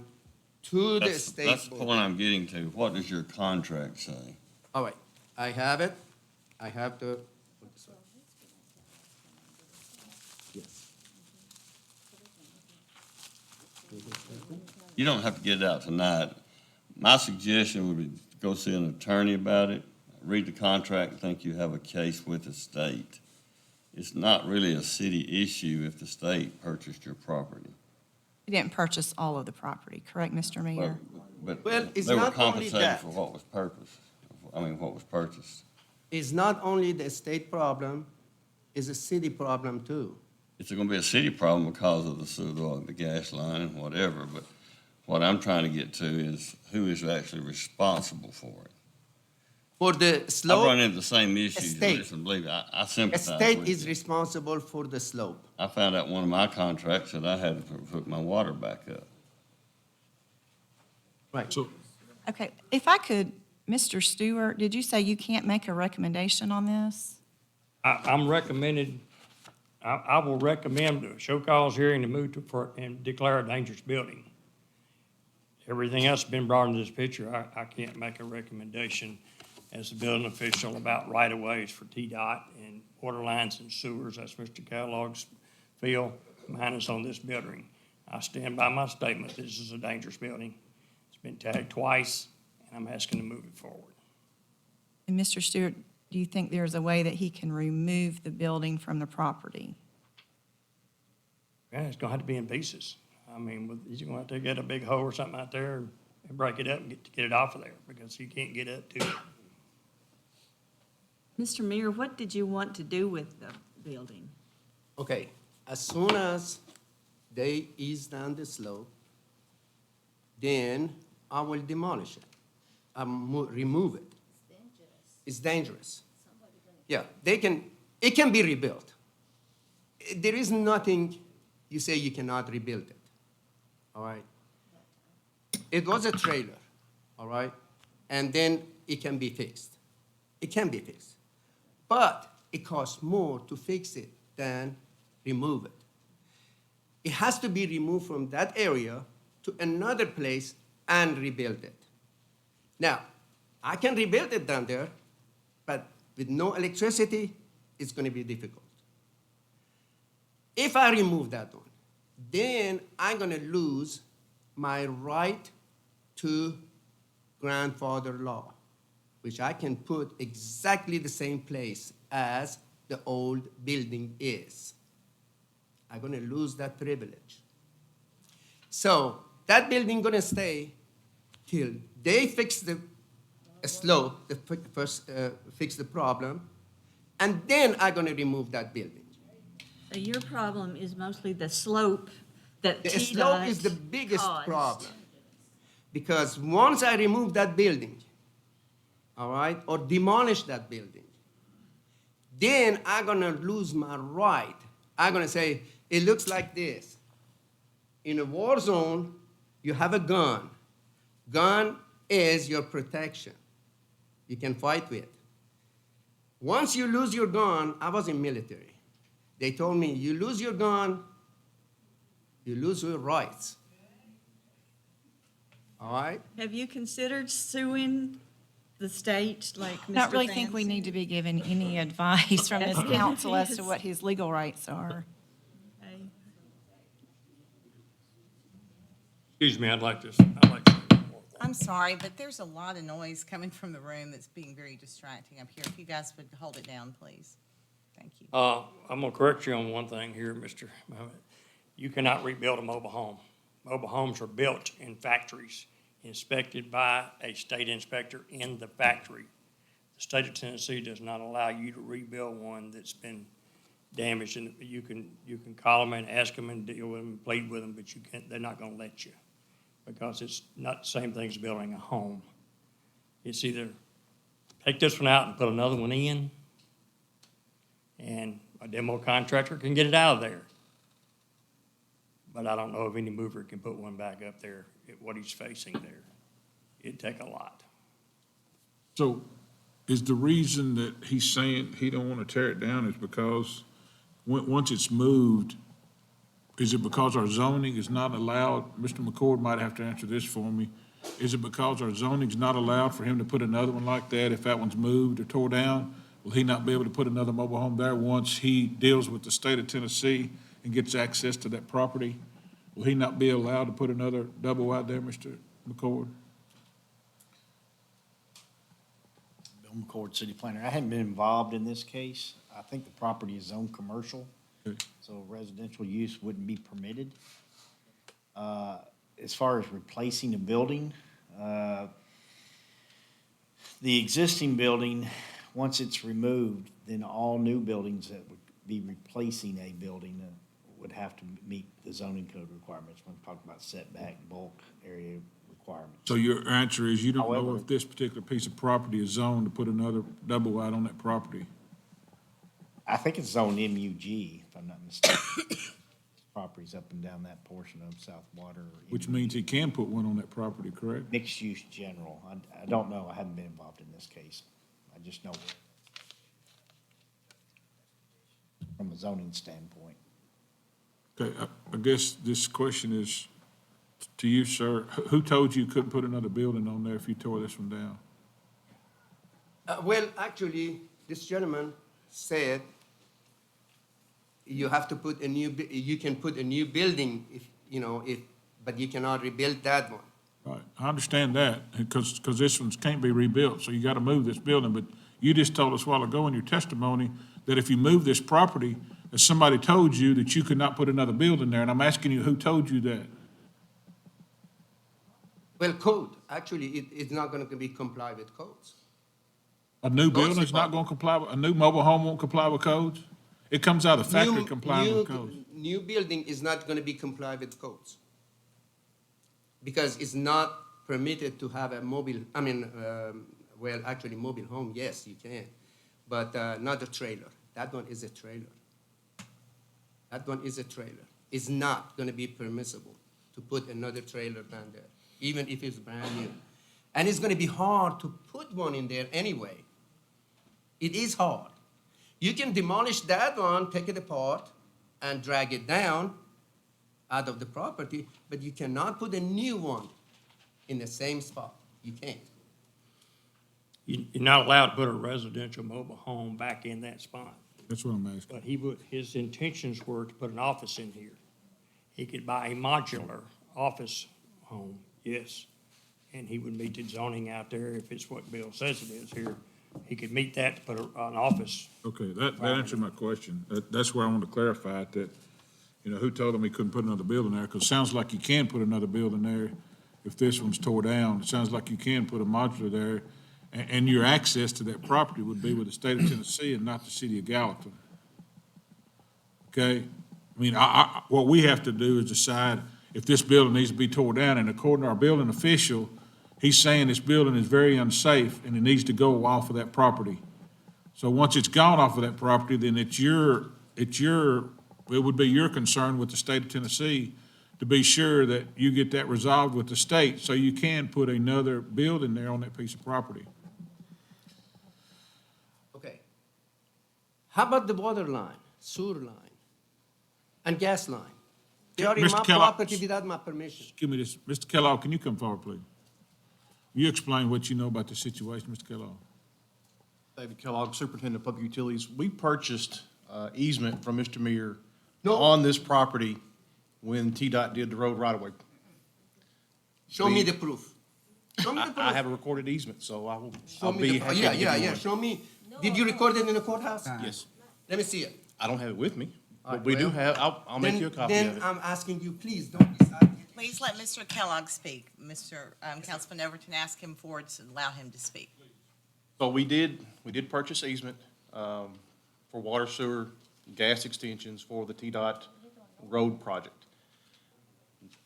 to the state That's the board. point I'm getting to. What does your contract say? All right, I have it. I have the. Yes. You don't have to get it out tonight. My suggestion would be to go see an attorney about it, read the contract, and think you have a case with the state. It's not really a city issue if the state purchased your property. You didn't purchase all of the property, correct, Mr. Mayor? But Well, it's they were not only compensated that. for what was what was purchased. It's not only the state problem, it's a city problem too. It's gonna be a city problem because of the sewer, the gas line and whatever, but what I'm trying to get to is who is actually responsible for it. For the I've slope, run into the same issues, State. listen, believe me, I the sympathize state with is you. responsible for the slope. I found out one of my contracts that I had to hook my water back up. Right. So, Okay, if I could, Mr. Stewart, did you say you can't make a recommendation on this? I'm recommended, I will recommend a show cause hearing to move to, and declare a dangerous building. Everything else has been brought into this picture. I can't make a recommendation as a building official about right-of-ways for Tdot and water lines and sewers. That's Mr. Kellogg's field. Mine is on this building. I stand by my statement. This is a dangerous building. It's been tagged twice, and I'm asking to move it forward. And Mr. Stewart, do you think there's a way that he can remove the building from the property? Yeah, it's gonna have to be in pieces. I mean, he's gonna have to get a big hoe or something out there and break it up and get it off of there, because he can't get up to it. Mr. Mayor, what did you want to do with the building? Okay, as soon as they ease down the slope, then I will demolish it. Remove it. It's dangerous. Yeah, it can be rebuilt. There is nothing you say you cannot rebuild it, all right? It was a trailer, all right? And then it can be fixed. It can be fixed. But it costs more to fix it than remove it. It has to be removed from that area to another place and rebuild it. Now, I can rebuild it down there, but with no electricity, it's going to be difficult. If I remove that one, then I'm going to lose my right to grandfather law, which I can put exactly the same place as the old building is. I'm going to lose that privilege. So that building going to stay till they fix the slope, first fix the problem, and then I'm going to remove that building. So your problem is mostly the slope that The Tdot slope is the biggest caused. problem. Because once I remove that building, all right, or demolish that building, then I'm gonna lose my right. I'm gonna say, it looks like this. In a war zone, you have a gun. Gun is your protection. You can fight with. Once you lose your gun, I was in military. They told me, you lose your gun, you lose your rights. All right? Have you considered suing the state, like Mr. I don't really think we Fancy? need to be given any advice from this council as to what his legal rights are. Okay. Excuse me, I'd like to say one more thing. I'm sorry, but there's a lot of noise coming from the room that's being very distracting up here. If you guys would hold it down, please. Thank you. I'm gonna correct you on one thing here, Mr. Mohammed. You cannot rebuild a mobile home. Mobile homes are built in factories, inspected by a state inspector in the factory. The state of Tennessee does not allow you to rebuild one that's been damaged, and you can call them and ask them and deal with them, plead with them, but you can't, they're not gonna let you, because it's not the same thing as building a home. It's either take this one out and put another one in, and a demo contractor can get it out of there. But I don't know if any mover can put one back up there at what he's facing there. It'd take a lot. So is the reason that he's saying he don't want to tear it down is because once it's moved, is it because our zoning is not allowed? Mr. McCord might have to answer this for me. Is it because our zoning's not allowed for him to put another one like that if that one's moved or tore down? Will he not be able to put another mobile home there once he deals with the state of Tennessee and gets access to that property? will he not be allowed to put another double wide there, Mr. McCord? Bill McCord, city planner. I haven't been involved in this case. I think the property is zoned commercial, Okay. so residential use wouldn't be permitted. As far as replacing a building, the existing building, once it's removed, then all new buildings that would be replacing a building would have to meet the zoning code requirements when talking about setback, bulk area requirements. So your answer is you don't know However- if this particular piece of property is zoned to put another double wide on that property? I think it's zoned MUG, if I'm not mistaken. Properties up and down that portion of South Water. Which means he can put one on that property, correct? Mixed use general. I don't know. I haven't been involved in this case. I just know from a zoning standpoint. Okay, I guess this question is to you, sir. Who told you couldn't put another building on there if you tore this one down? Well, actually, this gentleman said you have to put a new, you can put a new building but you cannot rebuild that one. Right, I understand that, because this one can't be rebuilt, so you gotta move this building, but you just told us a while ago in your testimony that if you move this property, that somebody told you that you could not put another building there, and I'm asking you, who told you that? Well, code, actually, it's not gonna be comply with codes. A new Codes building's not gonna comply with, a new mobile home won't comply with codes? It comes out of the factory complying with codes. New building is not gonna be comply with codes. Because it's not permitted to have a mobile, actually, mobile home, yes, you can, but not a trailer. That one is a trailer. That one is a trailer. It's not gonna be permissible to put another trailer down there, even if it's brand new. And it's gonna be hard to put one in there anyway. It is hard. You can demolish that one, take it apart, and drag it down out of the property, but you cannot put a new one in the same spot. You can't. You're not allowed to put a residential mobile home back in that spot. That's what I'm asking. But his intentions were to put an office in here. He could buy a modular office home, yes. And he would meet the zoning out there if it's what Bill says it is here. He could meet that to put an office. Okay, that answered my question. That's where I wanted to clarify it, that, who told him he couldn't put another building there? Because it sounds like you can put another building there if this one's tore down. It sounds like you can put a modular there, and your access to that property would be with the state of Tennessee and not the city of Gallatin. Okay? I mean, what we have to do is decide if this building needs to be tore down, and according to our building official, he's saying this building is very unsafe and it needs to go off of that property. So once it's gone off of that property, then it would be your concern with the state of Tennessee to be sure that you get that resolved with the state so you can put another building there on that piece of property. Okay. How about the water line, sewer line, and gas line? They are in Mr. my Kellogg. property without my permission. Give me this. Mr. Kellogg, can you come forward, please? You explain what you know about the situation, Mr. Kellogg. David Kellogg, Superintendent of Public Utilities. We purchased easement from Mr. Meir No. on this property when Tdot did the road right-of-way. Show me the proof. Show me the proof. I have a recorded easement, so I'll Show me be the, happy to give you one. Show me. Did you record it in the courthouse? Yes. Let me see it. I don't have it with me, All but right, we do well, have, I'll make you a copy Then of it. I'm asking you, please don't decide. Please let Mr. Kellogg speak. Mr. Councilman Overton, ask him forward to allow him to speak. So we did purchase easement for water, sewer, gas extensions for the Tdot road project.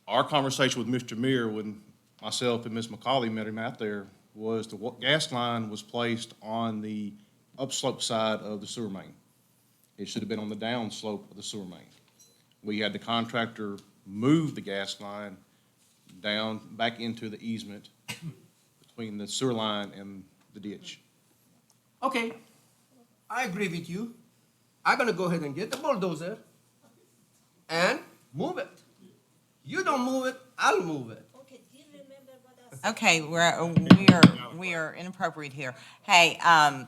Our conversation with Mr. Meir, when myself and Ms. McCauley met him out there, was the gas line was placed on the upslope side of the sewer main. It should have been on the downslope of the sewer main. We had the contractor move the gas line down, back into the easement between the sewer line and the ditch. Okay, I agree with you. I'm gonna go ahead and get the bulldozer and move it. You don't move it, I'll move it. Okay, we are inappropriate here. Hey, I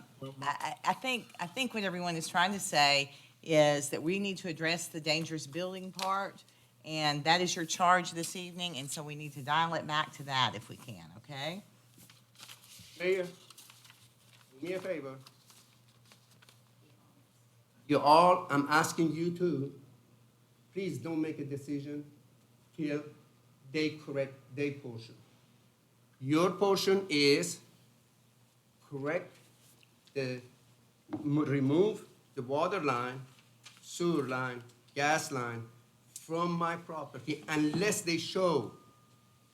think what everyone is trying to say is that we need to address the dangerous building part, And that is your charge this evening, and so we need to dial it back to that if we can, okay? Mayor, do me a favor. You all, I'm asking you to, please don't make a decision till they correct their portion. Your portion is correct remove the water line, sewer line, gas line from my property unless they show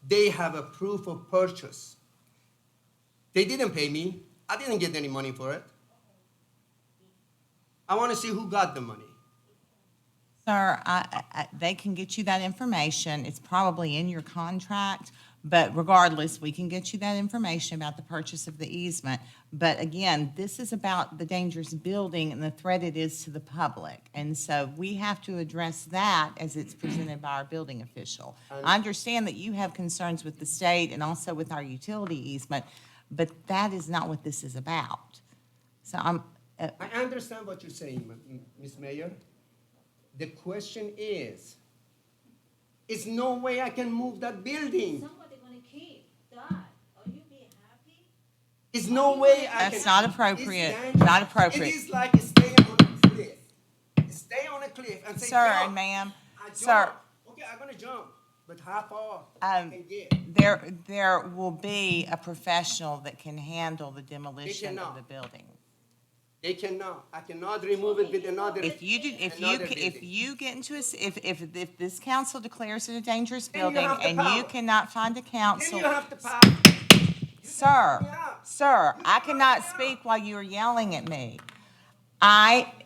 they have a proof of purchase. They didn't pay me. I didn't get any money for it. I want to see who got the money. Sir, they can get you that information. It's probably in your contract, but regardless, we can get you that information about the purchase of the easement. But again, this is about the dangerous building and the threat it is to the public. And so we have to address that as it's presented by our building official. I understand that you have concerns with the state and also with our utility easement, but that is not what this is about. So I understand what you're saying, Ms. Mayor. The question is no way I can move that building. Somebody gonna keep that. Are you being happy? There's no way I can. That's not appropriate, It's not appropriate. It is like staying on a cliff. Stay on a cliff and say, Sir jump. and ma'am, I jump. sir. Okay, I'm gonna jump, but how far I can get? There will be a professional that can handle the demolition of cannot. the building. They cannot. I cannot remove it with another. If you do, if another you get into if this council declares it a dangerous Then you building have the and you power. cannot find a Then council, you have to power. sir, I cannot speak while you are yelling at me.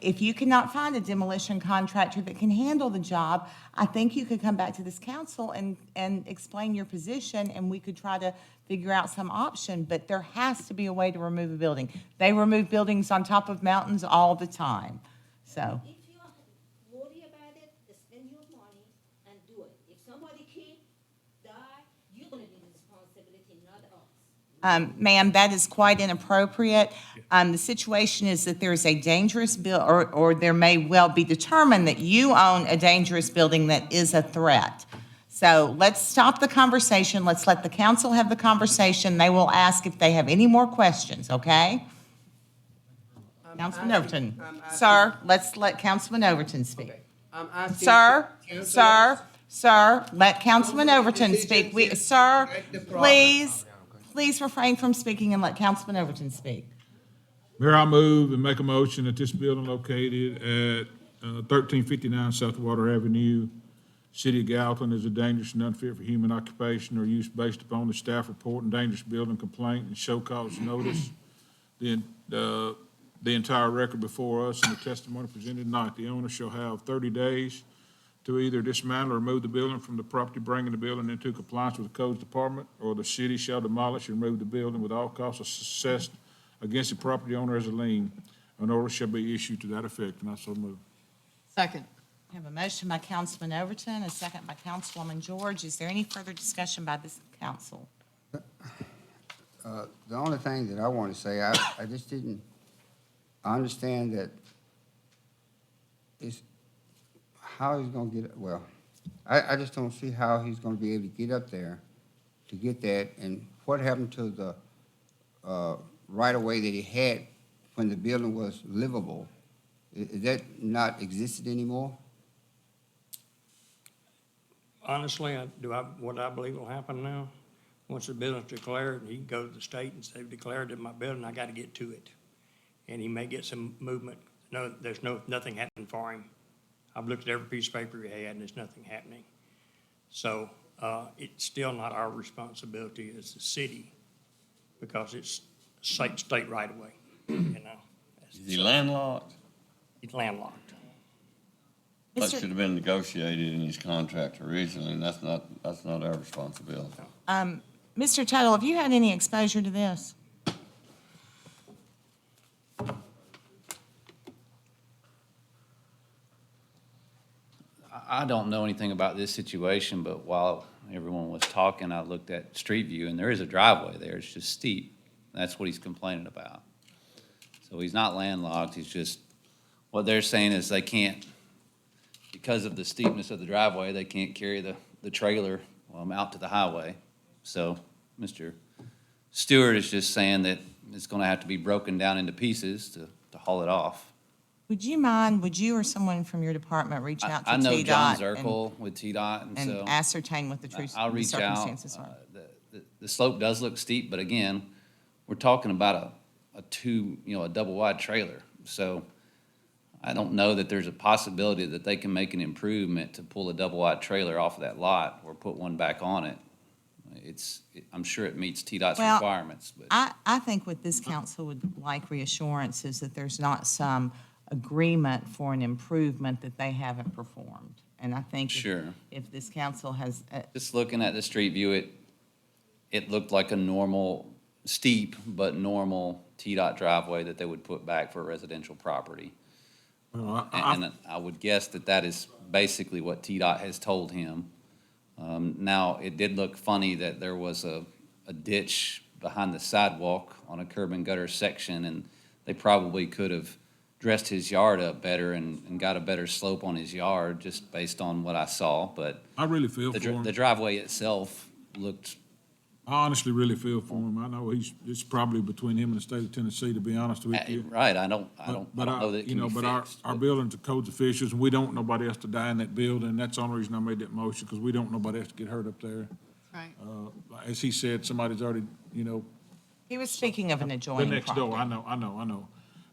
If you cannot find a demolition contractor that can handle the job, I think you could come back to this council and explain your position, and we could try to figure out some option, but there has to be a way to remove a building. They remove buildings on top of mountains all the time, so. If you worry about it, spend your money and do it. If somebody kid, die, you're gonna be the responsibility, not us. Ma'am, that is quite inappropriate. The situation is that there is a dangerous or there may well be determined that you own a dangerous building that is a threat. So let's stop the conversation. Let's let the council have the conversation. They will ask if they have any more questions, okay? Councilman Overton. Sir, let's let Councilman Overton speak. Okay. I'm asking. Sir, let Councilman Overton speak. Sir, Correct the problem. please refrain from speaking and let Councilman Overton speak. Mayor, I move and make a motion that this building located at 1359 South Water Avenue, City of Gallatin, is a dangerous and unfit for human occupation or use based upon the staff report and dangerous building complaint and show cause notice. The entire record before us and the testimony presented tonight. The owner shall have 30 days to either dismantle or remove the building from the property, bringing the building into compliance with the codes department, or the city shall demolish and remove the building with all costs assessed against the property owner as a lien. An order shall be issued to that effect, and I so move. Second. I have a motion by Councilman Overton, a second by Councilwoman George. Is there any further discussion by this council? The only thing that I want to say, I just didn't, I understand that how he's going to get, well, I just don't see how he's going to be able to get up there to get that, and what happened to the right-of-way that he had when the building was livable? Is that not existed anymore? Honestly, what I believe will happen now, once the building's declared, he can go to the state and say, declared it my building, I got to get to it. And he may get some movement. No, there's nothing happening for him. I've looked at every piece of paper he had, and there's nothing happening. So it's still not our responsibility as the city, because it's state right away, you know. Is he landlocked? He's landlocked. That should have been negotiated in his contract originally, and that's not our responsibility. Mr. Tuttle, have you had any exposure to this? I don't know anything about this situation, but while everyone was talking, I looked at Street View, and there is a driveway there. It's just steep. That's what he's complaining about. So he's not landlocked. He's just, what they're saying is they can't, because of the steepness of the driveway, they can't carry the trailer out to the highway. So Mr. Stewart is just saying that it's going to have to be broken down into pieces to haul it off. Would you or someone from your department reach out to I know Tdot John and- Zirkle with Tdot, and so. and ascertain what the true I'll the reach out. circumstances are? The slope does look steep, but again, we're talking about a double wide trailer. So I don't know that there's a possibility that they can make an improvement to pull a double wide trailer off of that lot or put one back on it. I'm sure it meets Tdot's Well, requirements, but. I think what this council would like reassurance is that there's not some agreement for an improvement that they haven't performed. And I think Sure. if this council has, Just looking at the street view, it looked like a normal, steep but normal Tdot driveway that they would put back for a residential property. Well, And I would guess that is basically what Tdot has told him. Now, it did look funny that there was a ditch behind the sidewalk on a curb and gutter section, and they probably could have dressed his yard up better and got a better slope on his yard, just based on what I saw, but I really feel for him. the driveway itself looked, I honestly really feel for him. I know it's probably between him and the state of Tennessee, to be honest with you. right, I don't know that it can be But fixed. our buildings are codes officials, and we don't want nobody else to die in that building. That's the only reason I made that motion, because we don't want nobody else to get hurt up there. Right. As he said, somebody's already, he was speaking of an the adjoining next property. door. I know.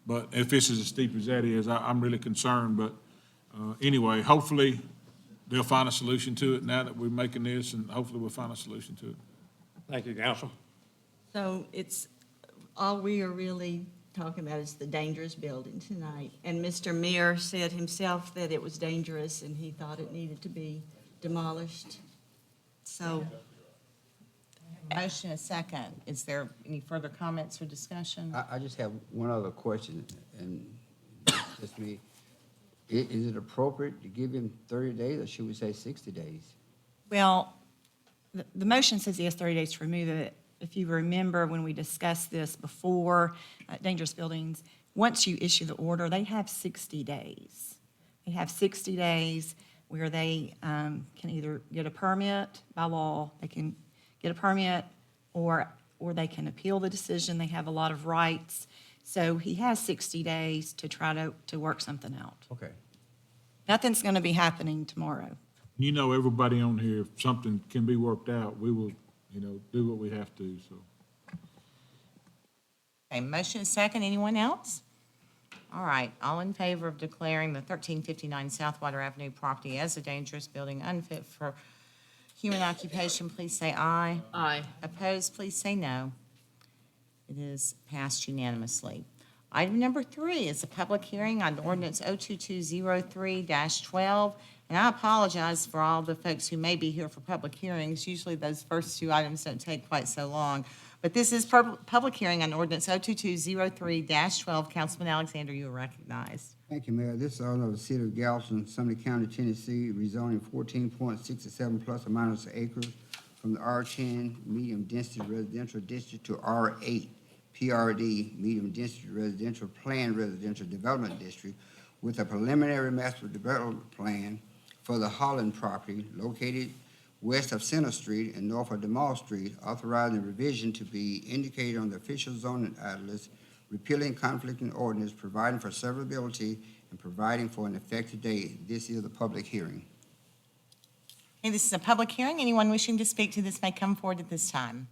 But if this is as steep as that is, I'm really concerned. But anyway, hopefully they'll find a solution to it now that we're making this, and hopefully we'll find a solution to it. Thank you, council. So all we are really talking about is the dangerous building tonight. And Mr. Mayor said himself that it was dangerous and he thought it needed to be demolished. So, Motion a second. Is there any further comments or discussion? I just have one other question, and just me. Is it appropriate to give him 30 days, or should we say 60 days? Well, the motion says he has 30 days to remove it. If you remember when we discussed this before, dangerous buildings, once you issue the order, they have 60 days. They have 60 days where they can either get a permit by law, they can get a permit, or they can appeal the decision. They have a lot of rights. So he has 60 days to try to work something out. Okay. Nothing's going to be happening tomorrow. You know, everybody on here, if something can be worked out, we will, do what we have to, so. Okay, motion is second. Anyone else? All right, all in favor of declaring the 1359 Southwater Avenue property as a dangerous building unfit for human occupation, please say aye. Aye. Opposed, please say no. It is passed unanimously. Item number 3 is a public hearing on ordinance 02203-12. And I apologize for all the folks who may be here for public hearings. Usually those first 2 items don't take quite so long. But this is public hearing on ordinance 02203-12. Councilman Alexander, you are recognized. Thank you, Mayor. This is out of the city of Gallatin, Sumner County, Tennessee, rezoning 14.67 plus or minus acres from the R10 medium density residential district to R8 PRD medium density residential planned residential development district with a preliminary master development plan for the Holland property located west of Center Street and north of DeMall Street, authorizing revision to be indicated on the official zoning atlas, repealing conflicting ordinance, providing for severability, and providing for an effective date. This is the public hearing. Okay, this is a public hearing. Anyone wishing to speak to this may come forward at this time.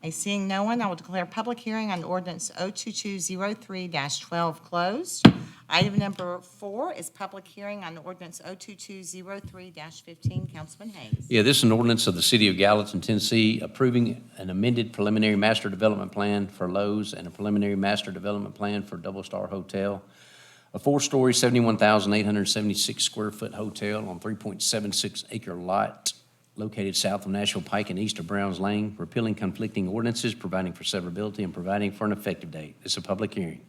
Okay, seeing no one, I will declare public hearing on ordinance 02203-12 closed. Item number 4 is public hearing on ordinance 02203-15. Councilman Hayes. Yeah, this is an ordinance of the City of Gallatin, Tennessee, approving an amended preliminary master development plan for Lowe's and a preliminary master development plan for Double Star Hotel, a 4-story, 71,876 square foot hotel on 3.76 acre lot located south of Nashville Pike and east of Browns Lane, repealing conflicting ordinances, providing for severability, and providing for an effective date. It's a public hearing.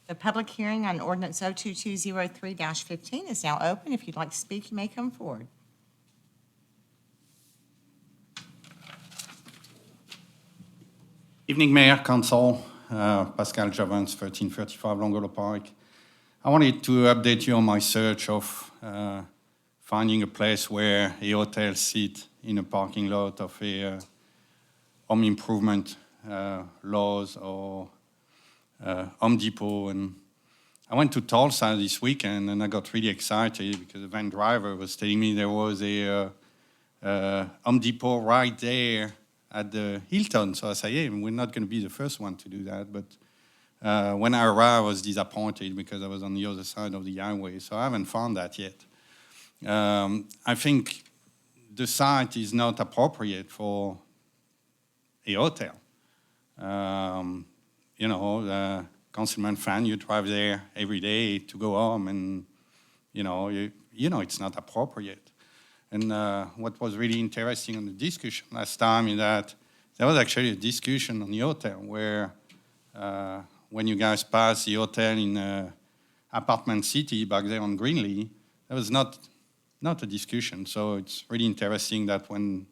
The public hearing on ordinance 02203-15 is now open. If you'd like to speak, you may come forward. Evening, Mayor, Council. Pascal Jovens, 1335 Longolo Park. I wanted to update you on my search of finding a place where a hotel sit in a parking lot of a home improvement Lowe's or Home Depot. And I went to Tulsa this weekend, and I got really excited because the van driver was telling me there was a Home Depot right there at the Hilton. So I said, yeah, we're not going to be the first one to do that. But when I arrived, I was disappointed because I was on the other side of the highway. So I haven't found that yet. I think the site is not appropriate for a hotel. Councilman Fan, you drive there every day to go home, and it's not appropriate. And what was really interesting in the discussion last time is that there was actually a discussion on the hotel where when you guys passed the hotel in Apartment City back there on Greenlee, there was not a discussion. So it's really interesting that when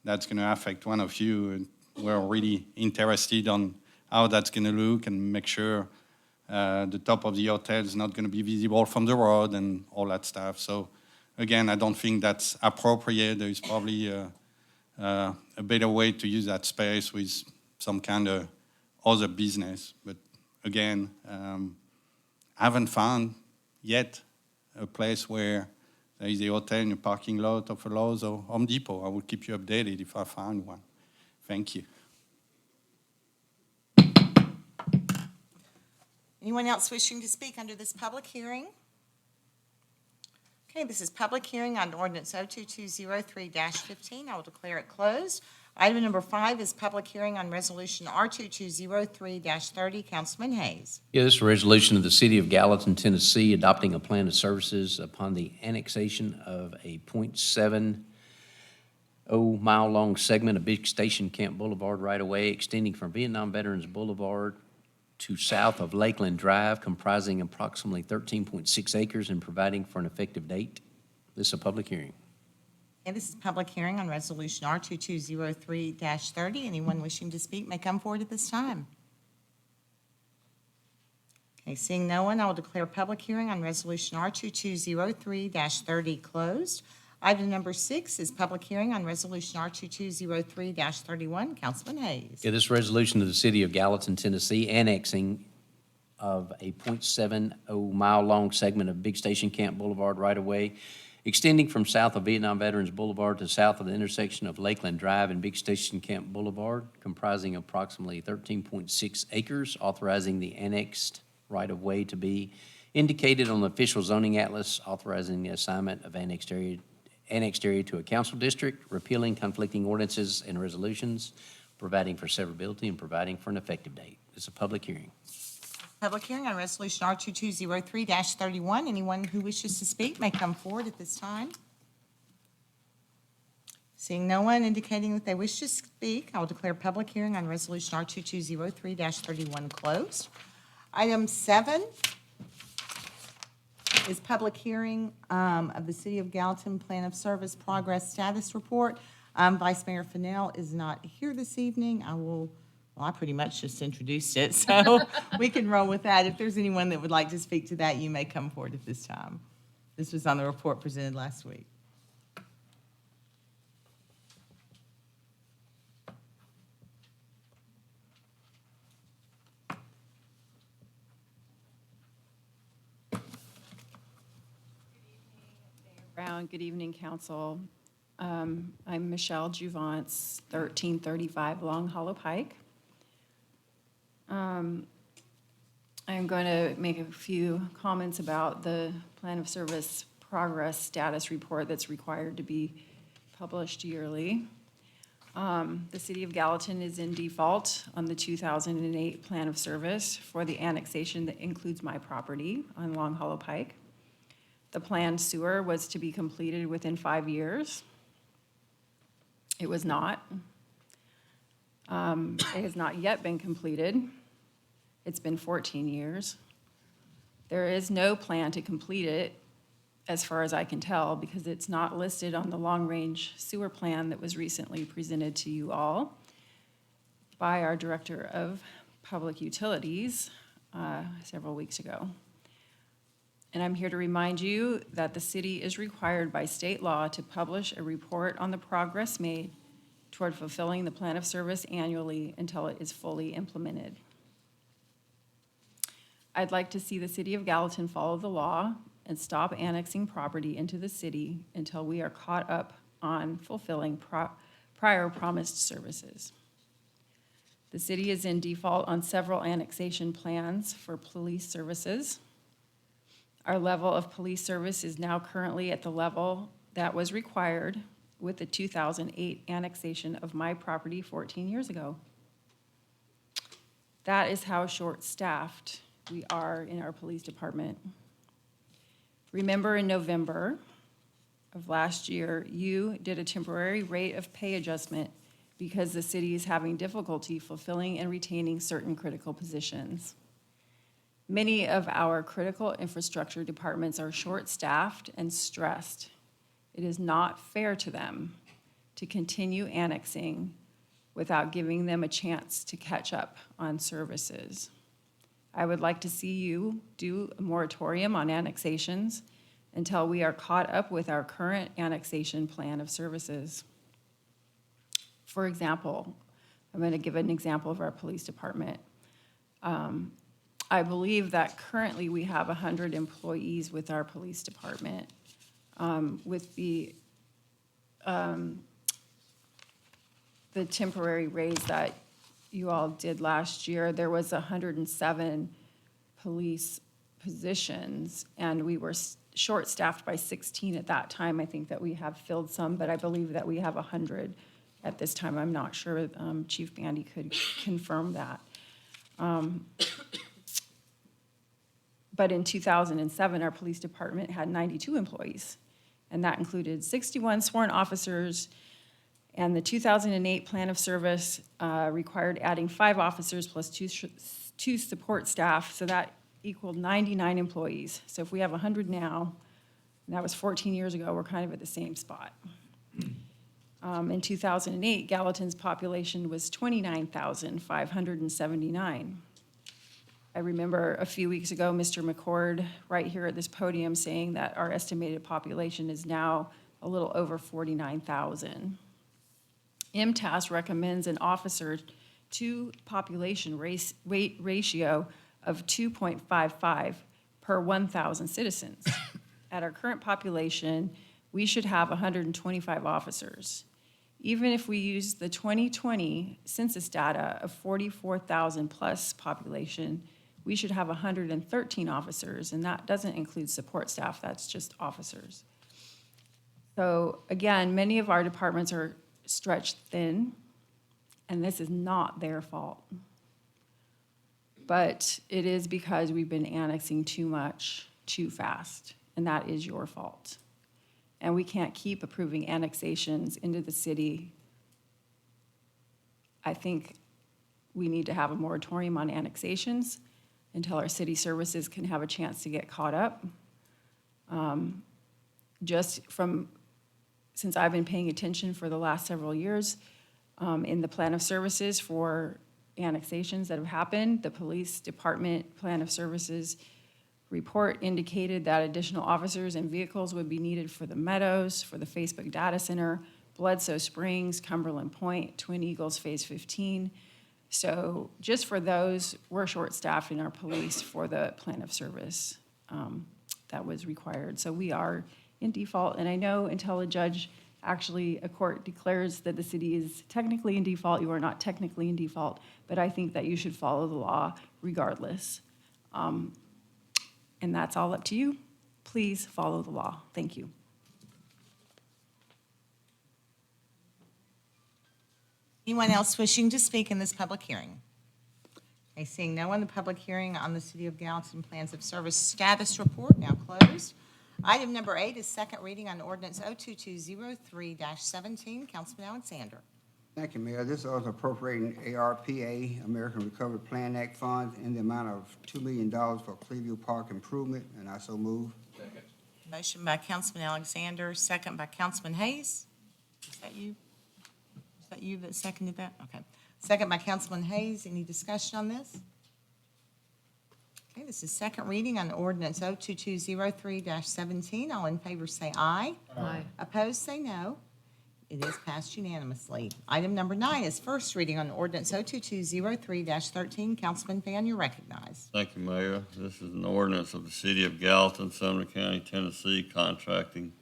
that's going to affect one of you, we're really interested on how that's going to look and make sure the top of the hotel is not going to be visible from the road and all that stuff. So again, I don't think that's appropriate. There is probably a better way to use that space with some kind of other business. But again, I haven't found yet a place where there is a hotel in a parking lot of a Lowe's or Home Depot. I will keep you updated if I find one. Thank you. Anyone else wishing to speak under this public hearing? Okay, this is public hearing on ordinance 02203-15. I will declare it closed. Item number 5 is public hearing on resolution R2203-30. Councilman Hayes. Yeah, this is a resolution of the City of Gallatin, Tennessee, adopting a plan of services upon the annexation of a .70 mile-long segment of Big Station Camp Boulevard right-of-way extending from Vietnam Veterans Boulevard to south of Lakeland Drive, comprising approximately 13.6 acres and providing for an effective date. This is a public hearing. And this is public hearing on resolution R2203-30. Anyone wishing to speak may come forward at this time. Okay, seeing no one, I will declare public hearing on resolution R2203-30 closed. Item number 6 is public hearing on resolution R2203-31. Councilman Hayes. Yeah, this resolution of the City of Gallatin, Tennessee, annexing of a .70 mile-long segment of Big Station Camp Boulevard right-of-way, extending from south of Vietnam Veterans Boulevard to south of the intersection of Lakeland Drive and Big Station Camp Boulevard, comprising approximately 13.6 acres, authorizing the annexed right-of-way to be indicated on the official zoning atlas, authorizing the assignment of annexed area to a council district, repealing conflicting ordinances and resolutions, providing for severability, and providing for an effective date. It's a public hearing. Public hearing on resolution R2203-31. Anyone who wishes to speak may come forward at this time. Seeing no one indicating that they wish to speak, I will declare public hearing on resolution R2203-31 closed. Item 7 is public hearing of the City of Gallatin Plan of Service Progress Status Report. Vice Mayor Fennell is not here this evening. I pretty much just introduced it, so we can roll with that. If there's anyone that would like to speak to that, you may come forward at this time. This was on the report presented last week. Brown, good evening, council. I'm Michelle Juvance, 1335 Long Hollow Pike. I'm going to make a few comments about the Plan of Service Progress Status Report that's required to be published yearly. The City of Gallatin is in default on the 2008 Plan of Service for the annexation that includes my property on Long Hollow Pike. The planned sewer was to be completed within 5 years. It was not. It has not yet been completed. It's been 14 years. There is no plan to complete it, as far as I can tell, because it's not listed on the long-range sewer plan that was recently presented to you all by our Director of Public Utilities several weeks ago. And I'm here to remind you that the city is required by state law to publish a report on the progress made toward fulfilling the plan of service annually until it is fully implemented. I'd like to see the city of Gallatin follow the law and stop annexing property into the city until we are caught up on fulfilling prior promised services. The city is in default on several annexation plans for police services. Our level of police service is now currently at the level that was required with the 2008 annexation of my property 14 years ago. That is how short-staffed we are in our police department. Remember in November of last year, you did a temporary rate of pay adjustment because the city is having difficulty fulfilling and retaining certain critical positions. Many of our critical infrastructure departments are short-staffed and stressed. It is not fair to them to continue annexing without giving them a chance to catch up on services. I would like to see you do a moratorium on annexations until we are caught up with our current annexation plan of services. For example, I'm going to give an example of our police department. I believe that currently we have 100 employees with our police department. With the temporary raise that you all did last year, there was 107 police positions, and we were short-staffed by 16 at that time. I think that we have filled some, but I believe that we have 100 at this time. I'm not sure. Chief Bandy could confirm that. But in 2007, our police department had 92 employees, and that included 61 sworn officers, and the 2008 plan of service required adding 5 officers plus 2 support staff, so that equaled 99 employees. So if we have 100 now, and that was 14 years ago, we're kind of at the same spot. In 2008, Gallatin's population was 29,579. I remember a few weeks ago, Mr. McCord, right here at this podium, saying that our estimated population is now a little over 49,000. MTAS recommends an officer to population ratio of 2.55 per 1,000 citizens. At our current population, we should have 125 officers. Even if we use the 2020 census data of 44,000 plus population, we should have 113 officers, and that doesn't include support staff, that's just officers. So again, many of our departments are stretched thin, and this is not their fault. But it is because we've been annexing too much, too fast, and that is your fault. And we can't keep approving annexations into the city. I think we need to have a moratorium on annexations until our city services can have a chance to get caught up. Since I've been paying attention for the last several years, in the plan of services for annexations that have happened, the police department plan of services report indicated that additional officers and vehicles would be needed for the Meadows, for the Facebook Data Center, Bledsoe Springs, Cumberland Point, Twin Eagles Phase 15. So just for those, we're short-staffed in our police for the plan of service that was required. So we are in default, and I know until a court declares that the city is technically in default, you are not technically in default, but I think that you should follow the law regardless. And that's all up to you. Please follow the law. Thank you. Anyone else wishing to speak in this public hearing? Okay, seeing no one, the public hearing on the City of Gallatin Plans of Service Status Report now closed. Item number 8 is second reading on ordinance 02203-17. Councilman Alexander. Thank you, Mayor. This is also appropriating ARPA, American Recovery Plan Act funds in the amount of $2 million for Clearview Park improvement, and I so move. Second. Motion by Councilman Alexander, second by Councilman Hayes. Is that you? Is that you that seconded that? Okay. Second by Councilman Hayes. Any discussion on this? Okay, this is second reading on ordinance 02203-17. All in favor say aye. Aye. Opposed, say no. It is passed unanimously. Item number 9 is first reading on ordinance 02203-13. Councilman Fan, you're recognized. Thank you, Mayor. This is an ordinance of the City of Gallatin, Sumner County, Tennessee, contracting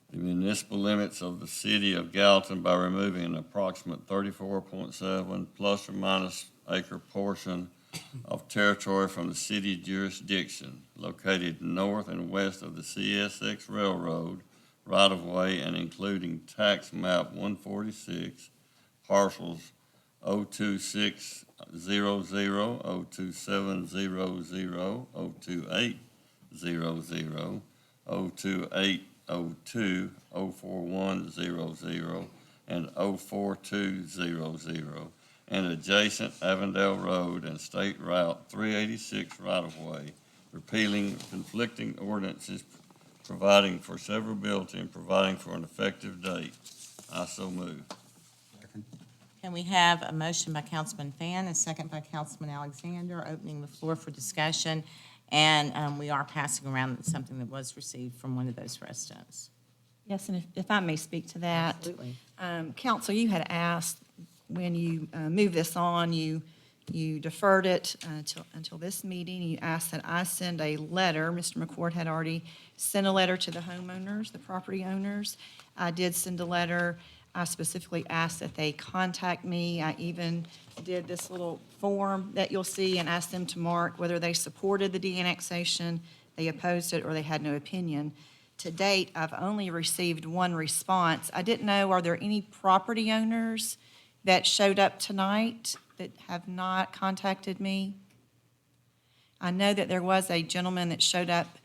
the municipal limits of the City of Gallatin by removing an approximate 34.7 plus or minus acre portion of territory from the city jurisdiction located north and west of the CSX Railroad right-of-way and including tax map 146, parcels 02600, 02700, 02800, 02802, 04100, and 04200, and adjacent Avondale Road and State Route 386 right-of-way, repealing conflicting ordinances, providing for severability and providing for an effective date. I so move. Can we have a motion by Councilman Fan, a second by Councilman Alexander, opening the floor for discussion? And we are passing around something that was received from one of those residents. Yes, and if I may speak to that. Absolutely. Council, you had asked when you moved this on, you deferred it until this meeting. You asked that I send a letter. Mr. McCord had already sent a letter to the homeowners, the property owners. I did send a letter. I specifically asked that they contact me. I even did this little form that you'll see and asked them to mark whether they supported the de-annexation, they opposed it, or they had no opinion. To date, I've only received one response. I didn't know, are there any property owners that showed up tonight that have not contacted me? I know that there was a gentleman that showed up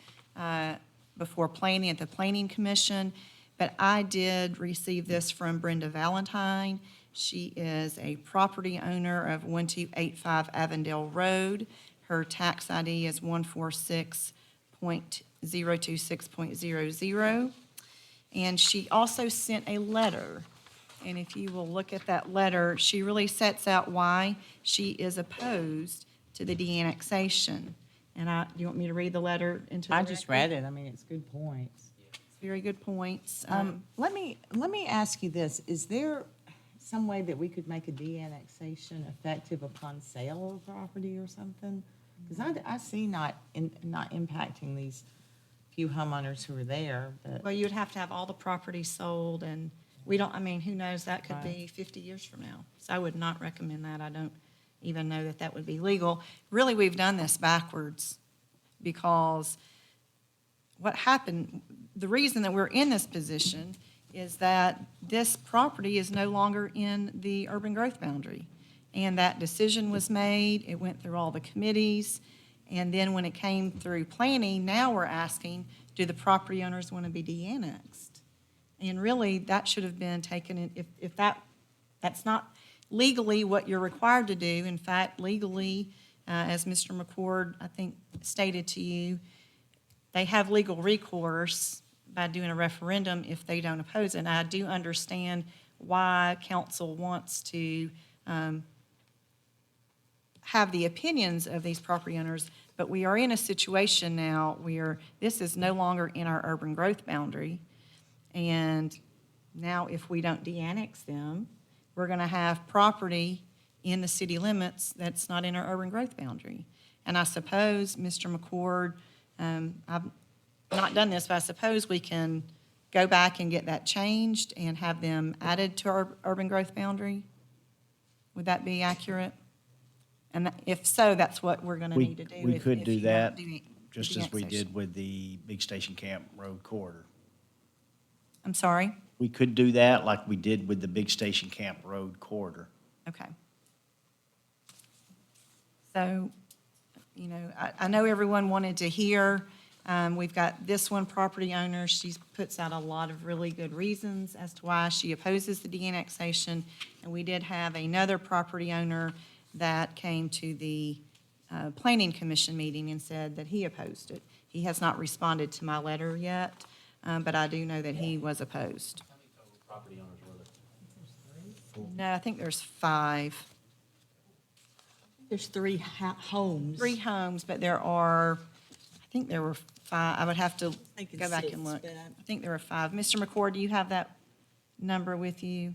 before planning at the Planning Commission, but I did receive this from Brenda Valentine. She is a property owner of 1285 Avondale Road. Her tax ID is 146.026.00. And she also sent a letter. And if you will look at that letter, she really sets out why she is opposed to the de-annexation. And do you want me to read the letter into the I just record? read it. I mean, it's good points. Very good points. Let me ask you this. Is there some way that we could make a de-annexation effective upon sale of property or something? Because I see not impacting these few homeowners who are there, but. Well, you'd have to have all the property sold, and we don't, I mean, who knows, that could be Right. 50 years from now. So I would not recommend that. I don't even know that that would be legal. Really, we've done this backwards because what happened, the reason that we're in this position is that this property is no longer in the urban growth boundary. And that decision was made, it went through all the committees, and then when it came through planning, now we're asking, do the property owners want to be de-annexed? And really, that should have been taken, if that's not legally what you're required to do. In fact, legally, as Mr. McCord, I think, stated to you, they have legal recourse by doing a referendum if they don't oppose it. And I do understand why council wants to have the opinions of these property owners, but we are in a situation now where this is no longer in our urban growth boundary. And now if we don't de-annex them, we're going to have property in the city limits that's not in our urban growth boundary. And I suppose, Mr. McCord, I've not done this, but I suppose we can go back and get that changed and have them added to our urban growth boundary? Would that be accurate? And if so, that's what we're going to need to do. We if- could if do you that, want to just as we de-annexation. did with the Big Station Camp Road corridor. I'm sorry? We could do that like we did with the Big Station Camp Road corridor. Okay. So, I know everyone wanted to hear. We've got this one property owner. She puts out a lot of really good reasons as to why she opposes the de-annexation. And we did have another property owner that came to the Planning Commission meeting and said that he opposed it. He has not responded to my letter yet, but I do know that he was opposed. How many total property owners were there? No, I think there's 5. There's three homes. 3 homes, but there are, I think there were 5. I would have to Thinking go back 6, and look. but I think there were 5. Mr. McCord, do you have that number with you?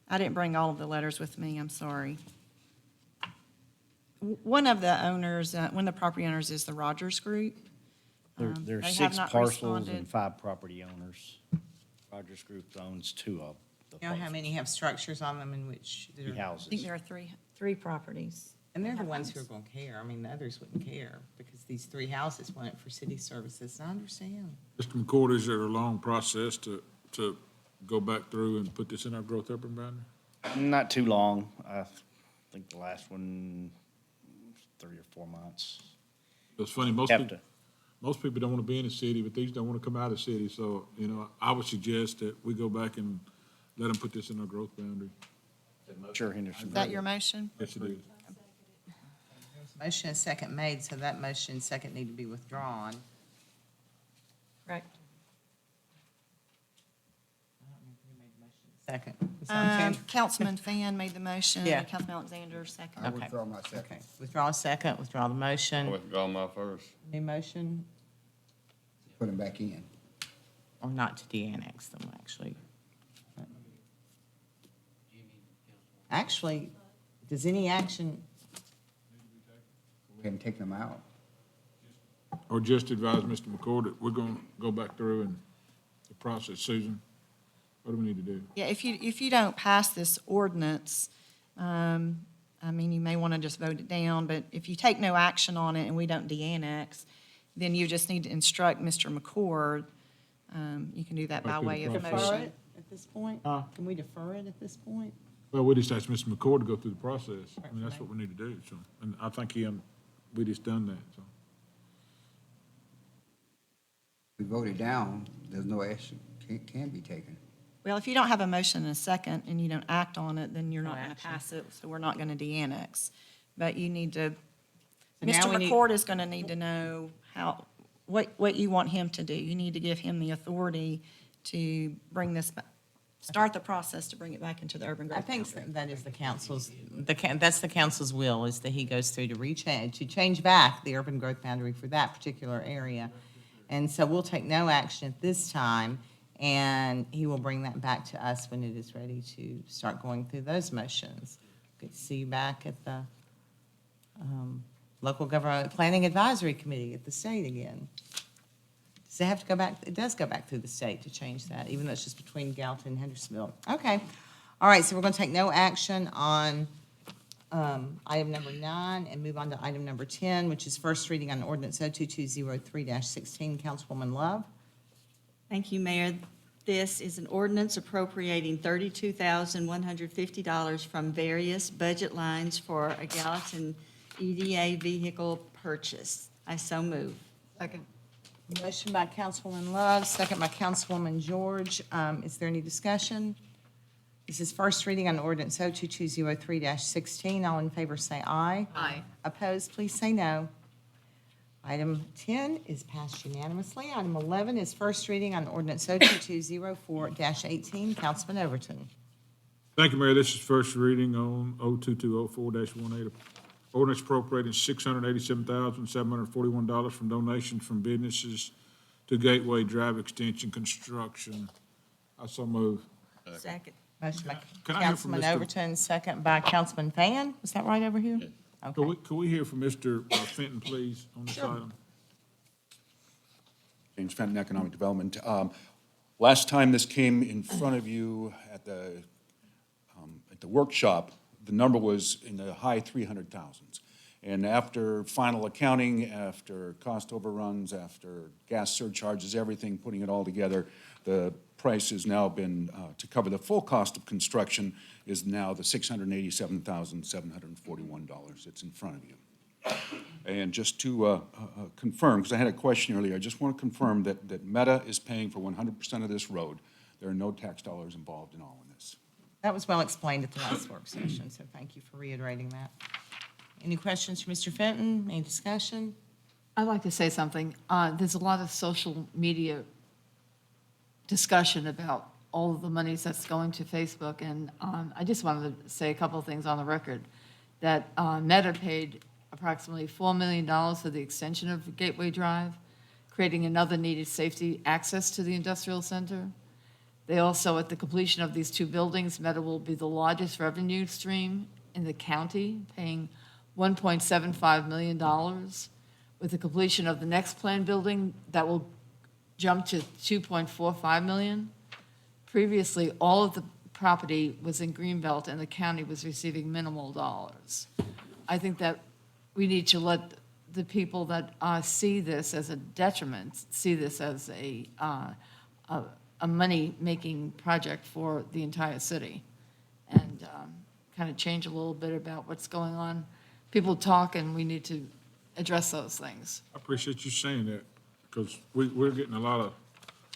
I didn't bring all of the letters with me, I'm sorry. One of the owners, one of the property owners is the Rogers Group. There are They have 6 not parcels responded. and 5 property owners. Rogers Group owns 2 of the You know how parcels. many have structures on them in which? 3 they're- I houses. think there are three properties. And they're the ones who are going to care. I mean, the others wouldn't care because these 3 houses want it for city services. And I understand. Mr. McCord, is there a long process to go back through and put this in our growth urban boundary? Not too long. I think the last one, 3 or 4 months. It's funny, most Have people, to. most people don't want to be in the city, but these don't want to come out of the city. So, you know, I would suggest that we go back and let them put this in our growth boundary. Sure, Henderson. Is that your motion? Yes, it is. Motion and second made, so that motion and second need to be withdrawn. Correct. Second. Ms. Alexander? Councilman Fan made the motion. Yeah. Councilman Alexander, second. I Okay. withdraw my second. Okay, withdraw a second, withdraw the motion. Withdraw my first. New motion, Put them back in. or not to de-annex them, actually. Actually, does any action, Go ahead and take them out. Or just advise Mr. McCord that we're going to go back through and the process. Susan, what do we need to do? Yeah, if you don't pass this ordinance, I mean, you may want to just vote it down, but if you take no action on it and we don't de-annex, then you just need to instruct Mr. McCord. You can do that by Back through the way of process. defer motion. it at this point? Can we defer it at this point? Well, we just asked Mr. McCord to go through the process. I mean, that's what we need to do, so, and I think we just done that, so. We voted down, there's no action can be taken. Well, if you don't have a motion and a second and you don't act on it, then you're No not going to action. pass it, so we're not going to de-annex. But you need to, So now Mr. we need- McCord is going to need to know what you want him to do. You need to give him the authority to bring this, start the process to bring it back into the urban I growth think boundary. that is the council's, that's the council's will, is that he goes through to change back the urban growth boundary for that particular area. And so we'll take no action at this time, and he will bring that back to us when it is ready to start going through those motions. Good to see you back at the Local Government Planning Advisory Committee at the state again. Does it have to go back? It does go back through the state to change that, even though it's just between Gallatin and Hendersonville. Okay. All right, so we're going to take no action on item number 9 and move on to item number 10, which is first reading on ordinance 02203-16. Councilwoman Love? Thank you, Mayor. This is an ordinance appropriating $32,150 from various budget lines for a Gallatin EDA vehicle purchase. I so move. Second. Motion by Councilwoman Love, second by Councilwoman George. Is there any discussion? This is first reading on ordinance 02203-16. All in favor say aye. Aye. Opposed, please say no. Item 10 is passed unanimously. Item 11 is first reading on ordinance 02204-18. Councilman Overton. Thank you, Mayor. This is first reading on 02204-18. Ordinance appropriating $687,741 from donations from businesses to Gateway Drive Extension construction. I so move. Second. Motion by Can I hear from Councilman Mr. Overton, second by Councilman Fan. Was that right over here? Okay. Could we hear from Mr. Fenton, please, on this item? James Fenton, Economic Development. Last time this came in front of you at the workshop, the number was in the high 300,000s. And after final accounting, after cost overruns, after gas surcharges, everything, putting it all together, the price has now been, to cover the full cost of construction, is now the $687,741 that's in front of you. And just to confirm, because I had a question earlier, I just want to confirm that Meta is paying for 100% of this road. There are no tax dollars involved in all of this. That was well explained at the last work session, so thank you for reiterating that. Any questions for Mr. Fenton? Any discussion? I'd like to say something. There's a lot of social media discussion about all of the monies that's going to Facebook, and I just wanted to say a couple of things on the record. that Meta paid approximately $4 million for the extension of Gateway Drive, creating another needed safety access to the industrial center. They also, at the completion of these two buildings, Meta will be the largest revenue stream in the county, paying $1.75 million. With the completion of the next planned building, that will jump to $2.45 million. Previously, all of the property was in Greenbelt and the county was receiving minimal dollars. I think that we need to let the people that see this as a detriment, see this as a money-making project for the entire city, and kind of change a little bit about what's going on. People talk, and we need to address those things. I appreciate you saying that, because we're getting a lot of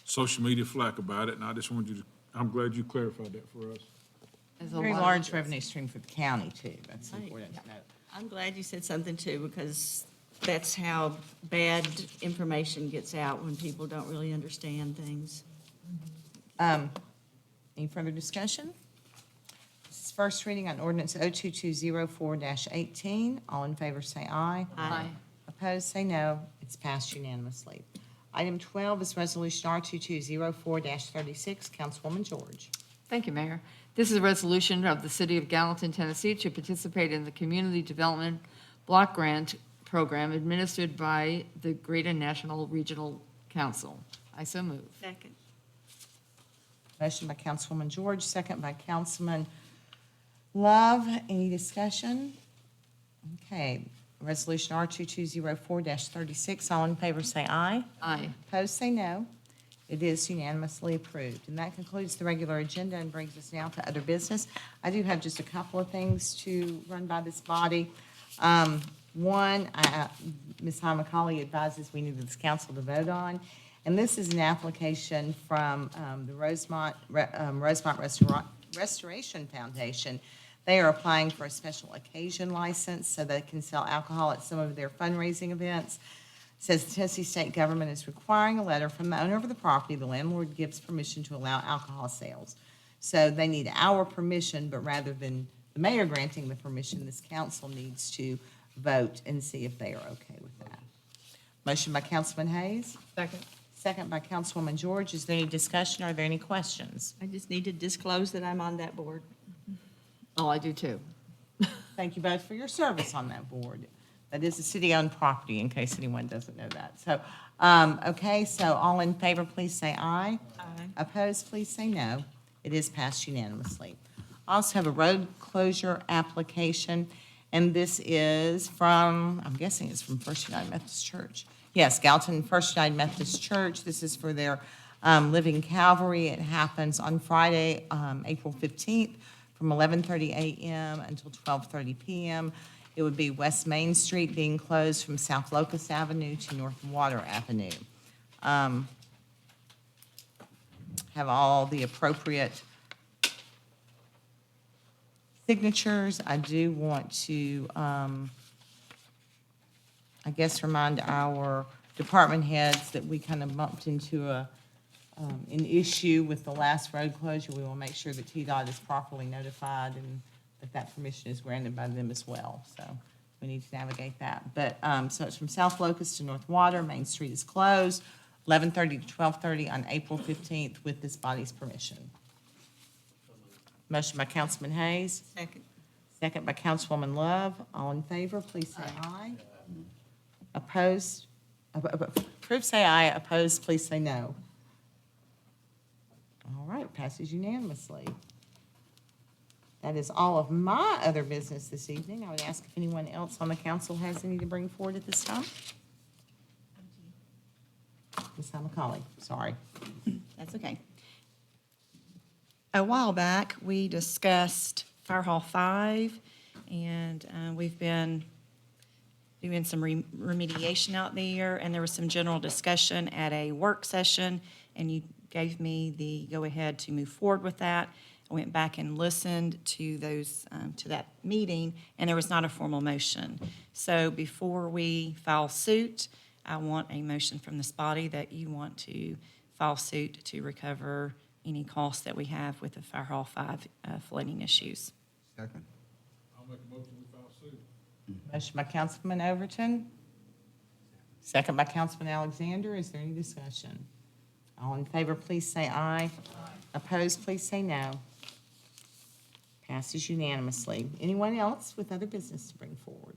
social media flack about it, and I just wanted you to, I'm glad you clarified that for us. There's a Very lot of large interest. revenue stream for the county, too. That's Right. important to note. I'm glad you said something too, because that's how bad information gets out when people don't really understand things. Any further discussion? This is first reading on ordinance 02204-18. All in favor say aye. Aye. Opposed, say no. It's passed unanimously. Item 12 is Resolution R2204-36. Councilwoman George. Thank you, Mayor. This is a resolution of the City of Gallatin, Tennessee, to participate in the Community Development Block Grant Program administered by the Greater National Regional Council. I so move. Second. Motion by Councilwoman George, second by Councilman Love. Any discussion? Okay, Resolution R2204-36. All in favor say aye. Aye. Opposed, say no. It is unanimously approved. And that concludes the regular agenda and brings us now to other business. I do have just a couple of things to run by this body. One, Ms. McCauley advises we need this council to vote on. And this is an application from the Rosemont Restoration Foundation. They are applying for a special occasion license so they can sell alcohol at some of their fundraising events. Says the Tennessee state government is requiring a letter from the owner of the property. The landlord gives permission to allow alcohol sales. So they need our permission, but rather than the mayor granting the permission, this council needs to vote and see if they are okay with that. Motion by Councilman Hayes, Second. second by Councilwoman George. Is there any discussion? Are there any questions? I just need to disclose that I'm on that board. Oh, I do too. Thank you both for your service on that board. That is a city-owned property, in case anyone doesn't know that. So, okay, so all in favor, please say aye. Aye. Opposed, please say no. It is passed unanimously. I also have a road closure application, and this is from, I'm guessing it's from First United Methodist Church. Yes, Gallatin First United Methodist Church. This is for their Living Calvary. It happens on Friday, April 15th, from 11:30 a.m. until 12:30 p.m. It would be West Main Street being closed from South Locust Avenue to North Water Avenue. Have all the appropriate signatures. I do want to, I guess, remind our department heads that we kind of bumped into an issue with the last road closure. We will make sure that Tdot is properly notified and that permission is granted by them as well. So we need to navigate that. But, so it's from South Locust to North Water. Main Street is closed, 11:30 to 12:30 on April 15th with this body's permission. Motion by Councilman Hayes. Second. Second by Councilwoman Love. All in favor, please say aye. Opposed? Approved, say aye. Opposed, please say no. All right, passes unanimously. That is all of my other business this evening. I would ask if anyone else on the council has any to bring forward at this time. Ms. McCauley, sorry. That's okay. A while back, we discussed Fire Hall 5, and we've been doing some remediation out there, and there was some general discussion at a work session, and you gave me the go-ahead to move forward with that. I went back and listened to those, to that meeting, and there was not a formal motion. So before we file suit, I want a motion from this body that you want to file suit to recover any costs that we have with the Fire Hall 5 flooding issues. Second. I'll make a motion to file suit. Motion by Councilman Overton. Second by Councilman Alexander. Is there any discussion? All in favor, please say aye. Opposed, please say no. Passes unanimously. Anyone else with other business to bring forward?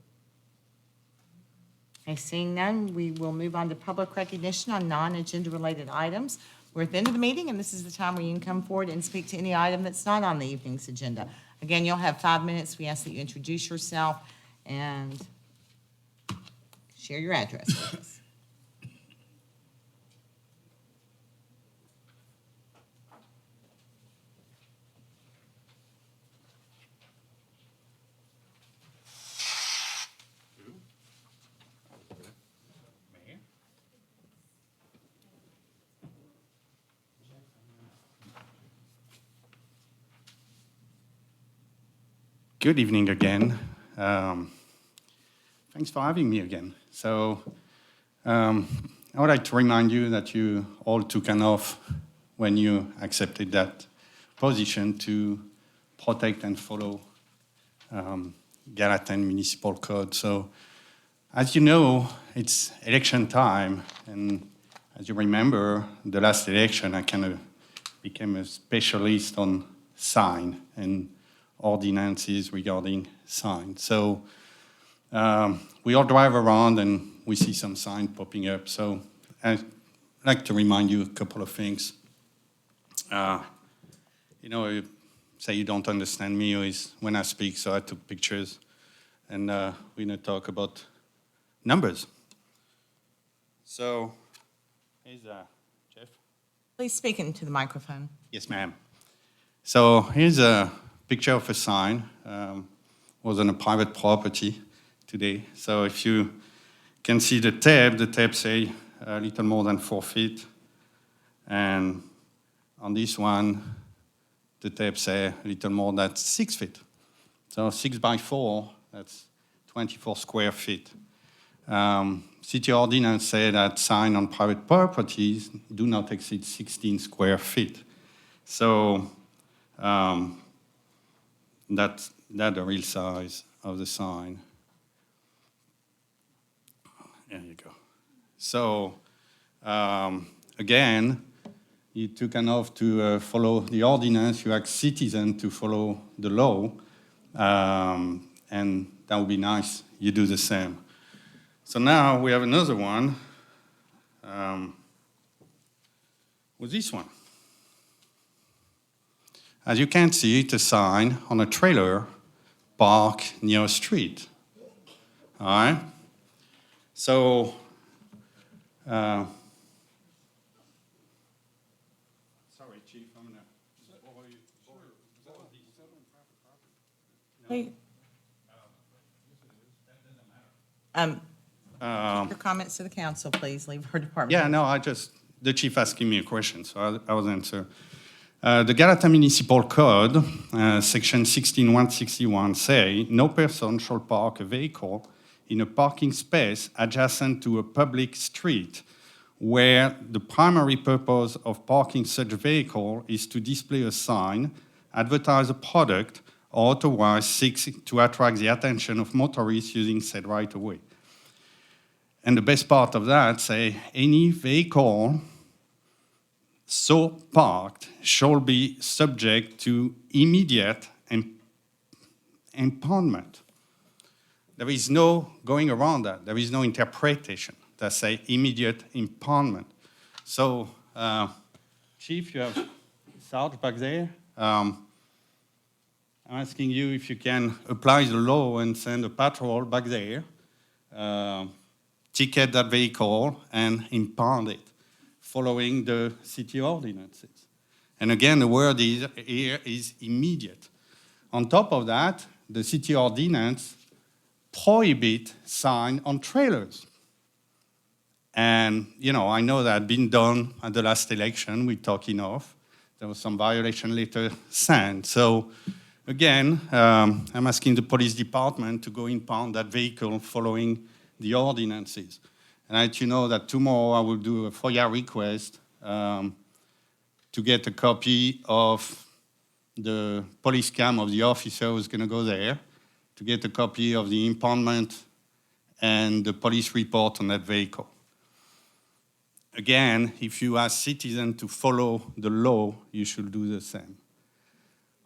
Okay, seeing none, we will move on to public recognition on non-agenda related items. We're at the end of the meeting, and this is the time where you can come forward and speak to any item that's not on the evening's agenda. Again, you'll have 5 minutes. We ask that you introduce yourself and share your address with us. Good evening again. Thanks for having me again. So I would like to remind you that you all took an oath when you accepted that position to protect and follow Gallatin Municipal Code. So as you know, it's election time, and as you remember, the last election I kind of became a specialist on sign and ordinances regarding signs. So we all drive around and we see some sign popping up. So I'd like to remind you a couple of things. You say you don't understand me is when I speak, so I took pictures, and we're going to talk about numbers. So here's Jeff. Please speak into the microphone. Yes, ma'am. So here's a picture of a sign. Was on a private property today. So if you can see the tab say a little more than 4 feet. And on this one, the tab say a little more than 6 feet. So 6 by 4, that's 24 square feet. City ordinance say that sign on private properties do not exceed 16 square feet. So that's the real size of the sign. There you go. So again, you took an oath to follow the ordinance. You ask citizens to follow the law, and that would be nice. You do the same. So now we have another one with this one. As you can see, it's a sign on a trailer parked near a street. All right? So, sorry, Chief, I'm going to... Your comments to the council, please. Leave her department. Yeah, no, the chief asking me a question, so I was answering. The Gallatin Municipal Code, section 16161, say, no person shall park a vehicle in a parking space adjacent to a public street where the primary purpose of parking such vehicle is to display a sign, advertise a product, or otherwise seeks to attract the attention of motorists using said right-of-way. And the best part of that say, any vehicle so parked shall be subject to immediate impoundment. There is no going around that. There is no interpretation that say immediate impoundment. So, Chief, you have Sarge back there. I'm asking you if you can apply the law and send a patrol back there, ticket that vehicle, and impound it, following the city ordinances. And again, the word here is immediate. On top of that, the city ordinance prohibit sign on trailers. And, I know that had been done at the last election, we're talking of. There was some violation later sent. So, again, I'm asking the police department to go impound that vehicle following the ordinances. And I let you know that tomorrow I will do a FOIA request to get a copy of the police cam of the officer who's going to go there to get a copy of the impoundment and the police report on that vehicle. Again, if you ask citizens to follow the law, you should do the same.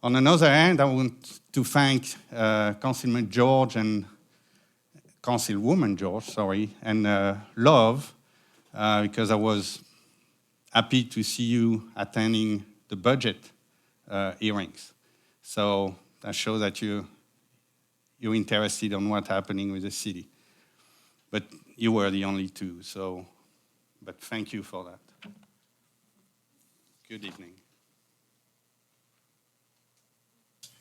On another hand, I want to thank Councilman George and Councilwoman George, sorry, and Love, because I was happy to see you attending the budget hearings. So that shows that you're interested in what's happening with the city. But you were the only two, so, but thank you for that. Good evening.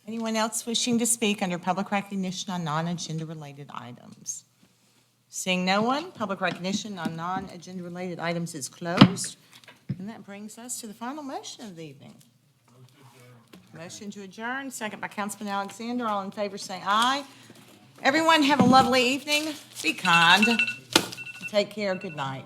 Anyone else wishing to speak under public recognition on non-agenda related items? Seeing no one, public recognition on non-agenda related items is closed. And that brings us to the final motion of the evening. Motion to adjourn, second by Councilman Alexander. All in favor say aye. Everyone have a lovely evening. Be kind. Take care. Good night.